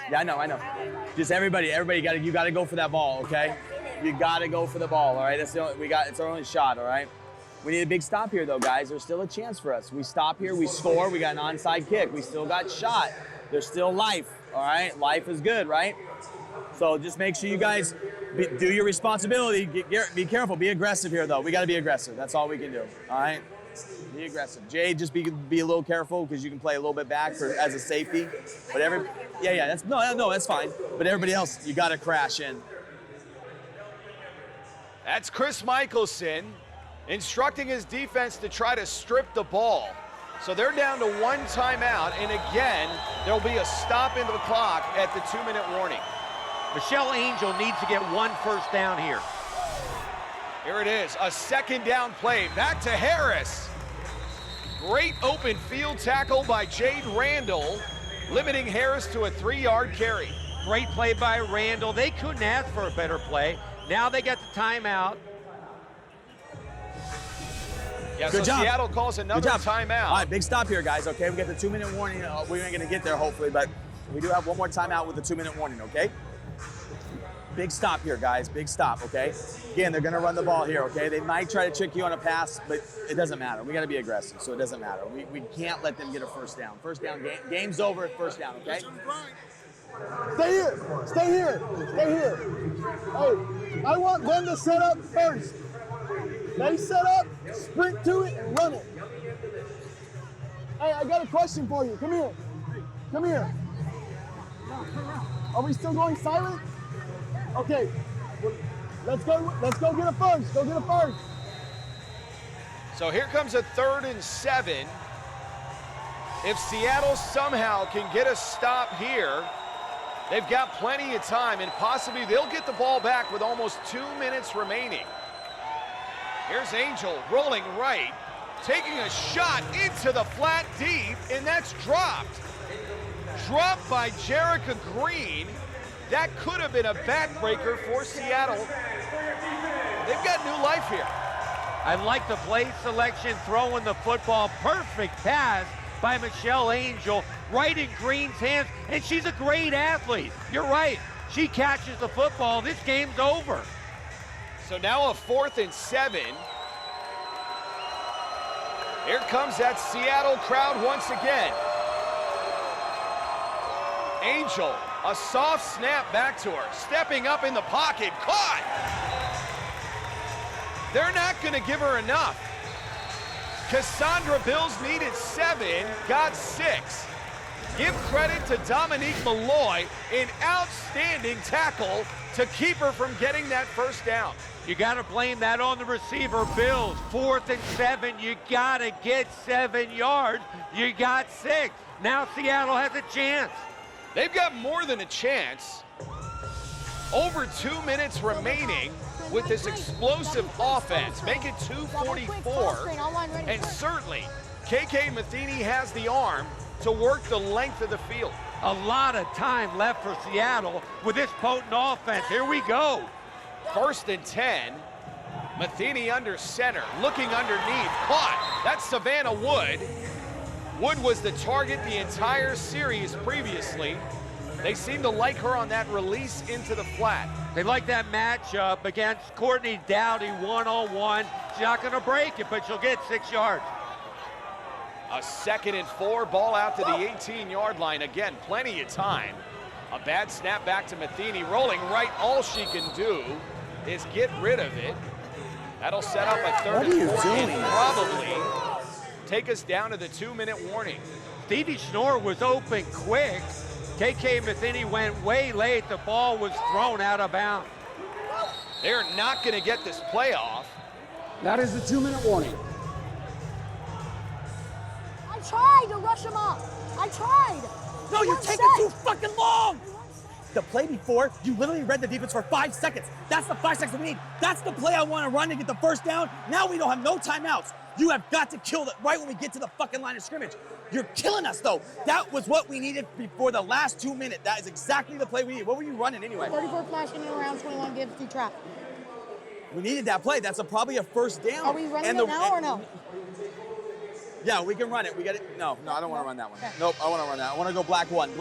Yeah, I know. Just everybody, you got to go for that ball, okay? You got to go for the ball, all right? It's our only shot, all right? We need a big stop here, though, guys. There's still a chance for us. We stop here, we score, we got an onside kick. We still got shot. There's still life, all right? Life is good, right? So just make sure you guys do your responsibility. Be careful, be aggressive here, though. We got to be aggressive. That's all we can do, all right? Be aggressive. Jay, just be a little careful because you can play a little bit back as a safety. But that's fine. But everybody else, you got to crash in. That's Chris Michelson instructing his defense to try to strip the ball. So they're down to 1 timeout, and again, there'll be a stop into the clock at the 2-minute warning. Michelle Angel needs to get 1 first down here. Here it is, a 2nd down play. Back to Harris. Great open field tackle by Jade Randall, limiting Harris to a 3-yard carry. Great play by Randall. They couldn't ask for a better play. Now they got the timeout. Yeah, so Seattle calls another timeout. All right, big stop here, guys, okay? We get the 2-minute warning. We ain't going to get there, hopefully, but we do have 1 more timeout with the 2-minute warning, okay? Big stop here, guys. Big stop, okay? Again, they're going to run the ball here, okay? They might try to trick you on a pass, but it doesn't matter. We got to be aggressive, so it doesn't matter. We can't let them get a first down. First down, game's over at first down, okay? Stay here. Stay here. Stay here. Hey, I want them to set up first. They set up, sprint to it, and run it. Hey, I got a question for you. Come here. Come here. Are we still going silent? Okay. Let's go. Let's go get a first. Go get a first. So here comes a 3rd and 7. If Seattle somehow can get a stop here, they've got plenty of time, and possibly they'll get the ball back with almost 2 minutes remaining. Here's Angel rolling right, taking a shot into the flat deep, and that's dropped. Dropped by Jerica Green. That could have been a backbreaker for Seattle. They've got new life here. I like the play selection, throwing the football. Perfect pass by Michelle Angel, right in Green's hands, and she's a great athlete. You're right. She catches the football. This game's over. So now a 4th and 7. Here comes that Seattle crowd once again. Angel, a soft snap back to her, stepping up in the pocket, caught. They're not going to give her enough. Cassandra Bills needed 7, got 6. Give credit to Dominique Malloy, an outstanding tackle to keep her from getting that first down. You got to blame that on the receiver, Bills. 4th and 7, you got to get 7 yards. You got 6. Now Seattle has a chance. They've got more than a chance. Over 2 minutes remaining with this explosive offense. Make it 2:44. And certainly, KK Matheny has the arm to work the length of the field. A lot of time left for Seattle with this potent offense. Here we go. 1st and 10. Matheny under center, looking underneath, caught. That's Savannah Wood. Wood was the target the entire series previously. They seem to like her on that release into the flat. They like that matchup against Courtney Dowdy one-on-one. She's not going to break it, but she'll get 6 yards. A 2nd and 4, ball out to the 18-yard line. Again, plenty of time. A bad snap back to Matheny, rolling right. All she can do is get rid of it. That'll set up a 3rd and 4 and probably take us down to the 2-minute warning. Stevie Schnorr was open quick. KK Matheny went way late. The ball was thrown out of bounds. They're not going to get this play off. That is the 2-minute warning. I tried to rush him off. I tried. No, you're taking too fucking long. The play before, you literally read the defense for 5 seconds. That's the 5 seconds we need. That's the play I want to run to get the first down. Now we don't have no timeouts. You have got to kill it right when we get to the fucking line of scrimmage. You're killing us, though. That was what we needed before the last 2 minutes. That is exactly the play we need. What were you running anyway? 34 flashing in around 21 gives to trap. We needed that play. That's probably a first down. Are we running it now or no? Yeah, we can run it. We got it. No, I don't want to run that one. Okay. Nope, I want to run that. I want to go black one.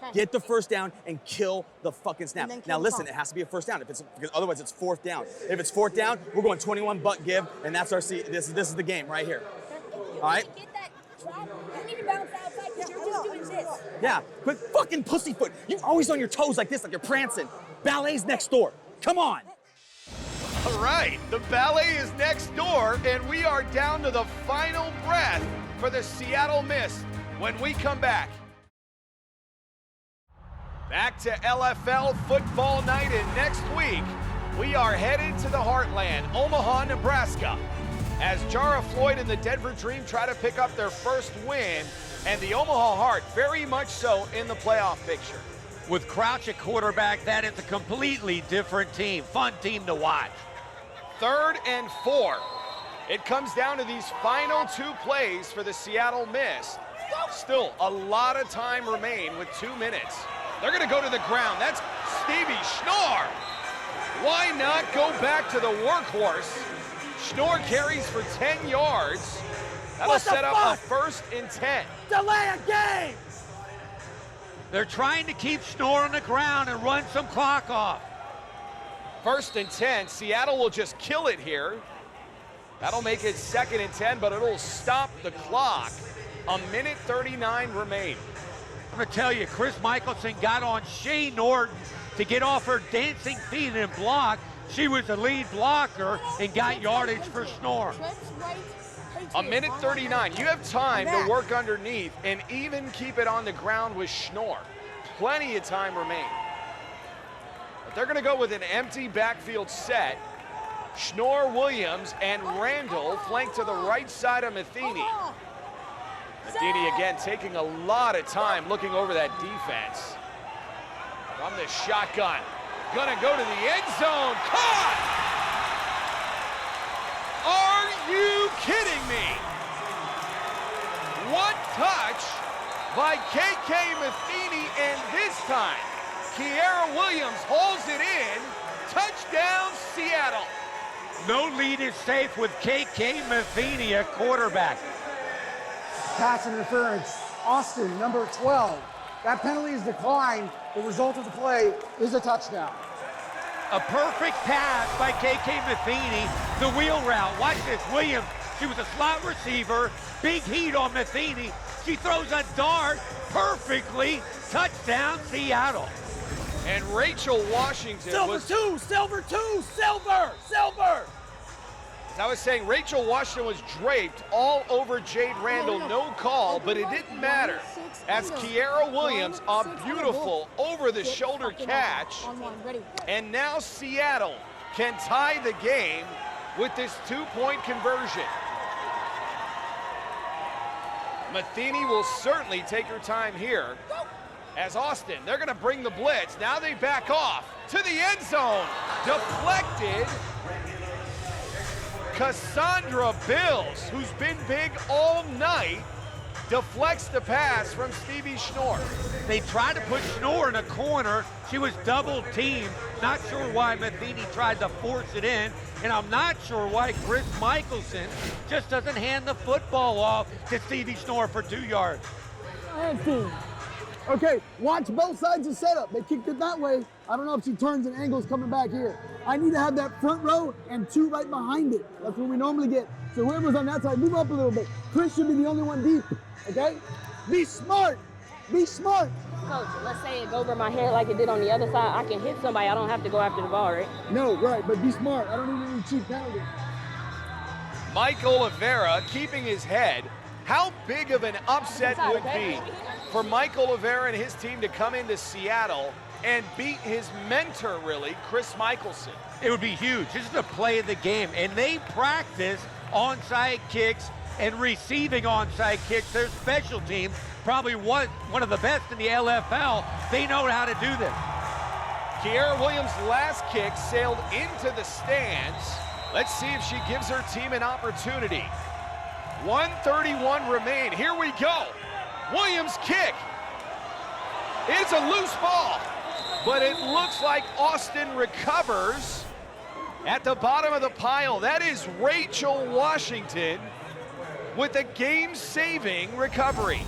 Okay. Get the first down and kill the fucking snap. Now listen, it has to be a first down. Because otherwise it's 4th down. If it's 4th down, we're going 21 butt give, and that's our this is the game right here. All right. Get that drop. You need to bounce outside because you're just doing this. Yeah, quit fucking pussyfoot. You're always on your toes like this, like you're prancing. Ballet's next door. Come on. All right, the ballet is next door, and we are down to the final breath for the Seattle Mist when we come back. Back to LFL football night, and next week, we are headed to the heartland, Omaha, Nebraska, as Jara Floyd and the Denver Dream try to pick up their first win, and the Omaha Heart very much so in the playoff picture. With Crouch at quarterback, that is a completely different team. Fun team to watch. 3rd and 4. It comes down to these final 2 plays for the Seattle Mist. Still a lot of time remain with 2 minutes. They're going to go to the ground. That's Stevie Schnorr. Why not go back to the workhorse? Schnorr carries for 10 yards. That'll set up a 1st and 10. Delay a game! They're trying to keep Schnorr on the ground and run some clock off. 1st and 10. Seattle will just kill it here. That'll make it 2nd and 10, but it'll stop the clock. 1:39 remain. I'm going to tell you, Chris Michelson got on Shea Norton to get off her dancing feet and block. She was the lead blocker and got yardage for Schnorr. 1:39. You have time to work underneath and even keep it on the ground with Schnorr. Plenty of time remain. But they're going to go with an empty backfield set. Schnorr, Williams, and Randall flank to the right side of Matheny. Matheny again taking a lot of time looking over that defense. From the shotgun. Gonna go to the end zone. Caught! Are you kidding me? What touch by KK Matheny, and this time, Kiara Williams holds it in. Touchdown, Seattle. No lead is safe with KK Matheny at quarterback. Pass interference, Austin, number 12. That penalty is declined. The result of the play is a touchdown. A perfect pass by KK Matheny, the wheel route. Watch this, Williams. She was a slot receiver, big heat on Matheny. She throws a dart perfectly. Touchdown, Seattle. And Rachel Washington Silver two. As I was saying, Rachel Washington was draped all over Jade Randall, no call, but it didn't matter. As Kiara Williams, a beautiful over-the-shoulder catch. And now Seattle can tie the game with this 2-point conversion. Matheny will certainly take her time here. As Austin, they're gonna bring the blitz. Now they back off to the end zone. Deflected. Cassandra Bills, who's been big all night, deflects the pass from Stevie Schnorr. They tried to put Schnorr in a corner. She was double teamed. Not sure why Matheny tried to force it in. And I'm not sure why Chris Michelson just doesn't hand the football off to Stevie Schnorr for 2 yards. Okay, watch both sides of setup. They kicked it that way. I don't know if she turns and angles coming back here. I need to have that front row and 2 right behind it. That's what we normally get. So whoever's on that side, move up a little bit. Chris should be the only one deep, okay? Be smart. Be smart. Coach, let's say it go over my head like it did on the other side. I can hit somebody. I don't have to go after the ball, right? No, right, but be smart. I don't need any cheap penalty. Mike Oliveira keeping his head. How big of an upset would be for Mike Oliveira and his team to come into Seattle and beat his mentor, really, Chris Michelson? It would be huge. This is the play of the game, and they practice onside kicks and receiving onside kicks. Their special team, probably one of the best in the LFL. They know how to do this. Kiara Williams' last kick sailed into the stands. Let's see if she gives her team an opportunity. 1:31 remain. Here we go. Williams' kick. It's a loose ball, but it looks like Austin recovers at the bottom of the pile. That is Rachel Washington with a game-saving recovery.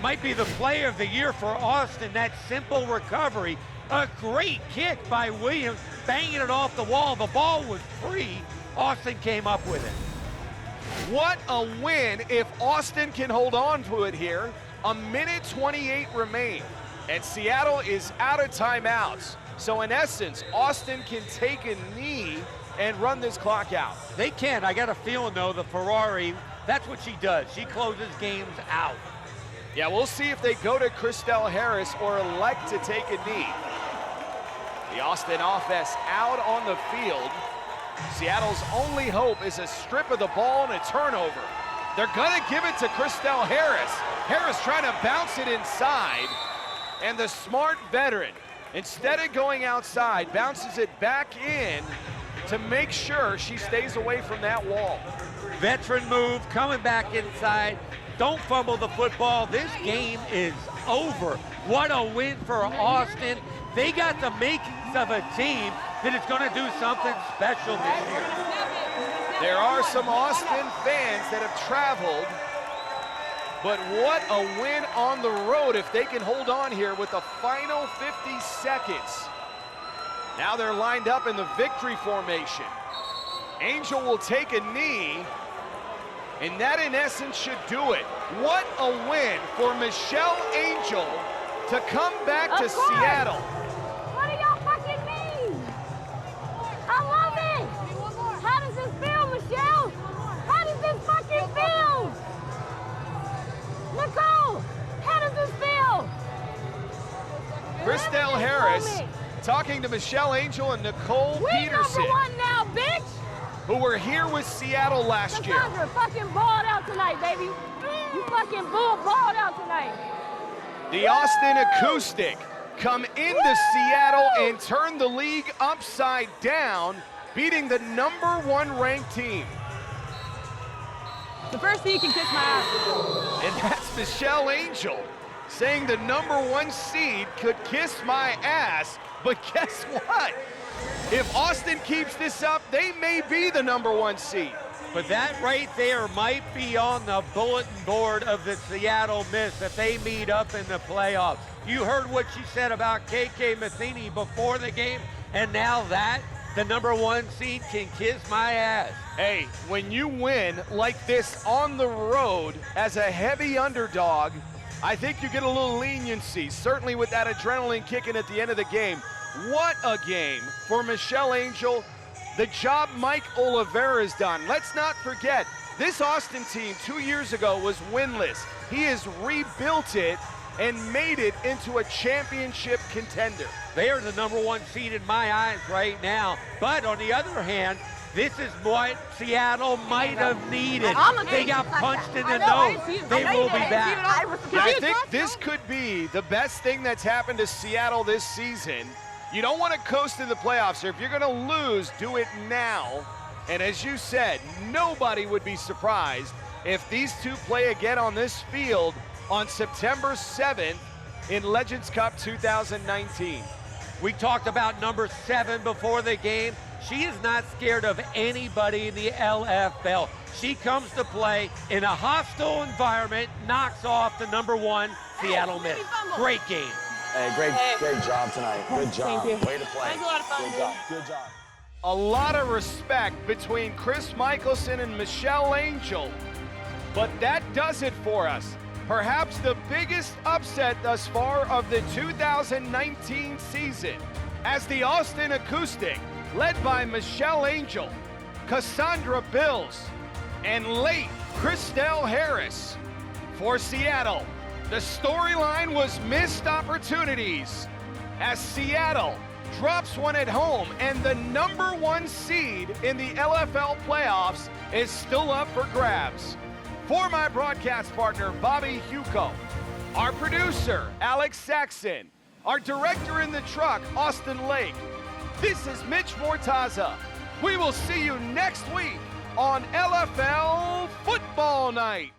Might be the play of the year for Austin, that simple recovery. A great kick by Williams, banging it off the wall. The ball was free. Austin came up with it. What a win if Austin can hold on to it here. 1:28 remain, and Seattle is out of timeouts. So in essence, Austin can take a knee and run this clock out. They can. I got a feeling, though, the Ferrari, that's what she does. She closes games out. Yeah, we'll see if they go to Christelle Harris or elect to take a knee. The Austin offense out on the field. Seattle's only hope is a strip of the ball and a turnover. They're gonna give it to Christelle Harris. Harris trying to bounce it inside, and the smart veteran, instead of going outside, bounces it back in to make sure she stays away from that wall. Veteran move, coming back inside. Don't fumble the football. This game is over. What a win for Austin. They got the makings of a team that is going to do something special this year. There are some Austin fans that have traveled, but what a win on the road if they can hold on here with the final 50 seconds. Now they're lined up in the victory formation. Angel will take a knee, and that in essence should do it. What a win for Michelle Angel to come back to Seattle. What do y'all fucking mean? I love it. How does this feel, Michelle? How does this fucking feel? Nicole, how does this feel? Christelle Harris talking to Michelle Angel and Nicole Peterson, number one now, bitch. who were here with Seattle last year. Cassandra fucking balled out tonight, baby. You fucking balled out tonight. The Austin Acoustic come into Seattle and turn the league upside down, beating the #1 ranked team. The first seed can kiss my ass. And that's Michelle Angel saying the #1 seed could kiss my ass, but guess what? If Austin keeps this up, they may be the #1 seed. But that right there might be on the bulletin board of the Seattle Mist if they meet up in the playoffs. You heard what she said about KK Matheny before the game, and now that, the #1 seed can kiss my ass. Hey, when you win like this on the road as a heavy underdog, I think you get a little leniency, certainly with that adrenaline kicking at the end of the game. What a game for Michelle Angel. the job Mike Oliveira's done. Let's not forget, this Austin team 2 years ago was winless. He has rebuilt it and made it into a championship contender. They are the #1 seed in my eyes right now. But on the other hand, this is what Seattle might have needed. They got punched in the nose. They will be back. I think this could be the best thing that's happened to Seattle this season. You don't want to coast in the playoffs. If you're going to lose, do it now. And as you said, nobody would be surprised if these two play again on this field on September 7th in Legends Cup 2019. We talked about number 7 before the game. She is not scared of anybody in the LFL. She comes to play in a hostile environment, knocks off the #1 Seattle Mist. Great game. Hey, great job tonight. Good job. Thank you. Way to play. That was a lot of fun. Good job. Good job. A lot of respect between Chris Michelson and Michelle Angel. But that does it for us. Perhaps the biggest upset thus far of the 2019 season, as the Austin Acoustic, led by Michelle Angel, Cassandra Bills, and late Christelle Harris. For Seattle, the storyline was missed opportunities, as Seattle drops one at home, and the #1 seed in the LFL playoffs is still up for grabs. For my broadcast partner, Bobby Huco, our producer, Alex Saxon, our director in the truck, Austin Lake, this is Mitch Mortaza. We will see you next week on LFL Football Night.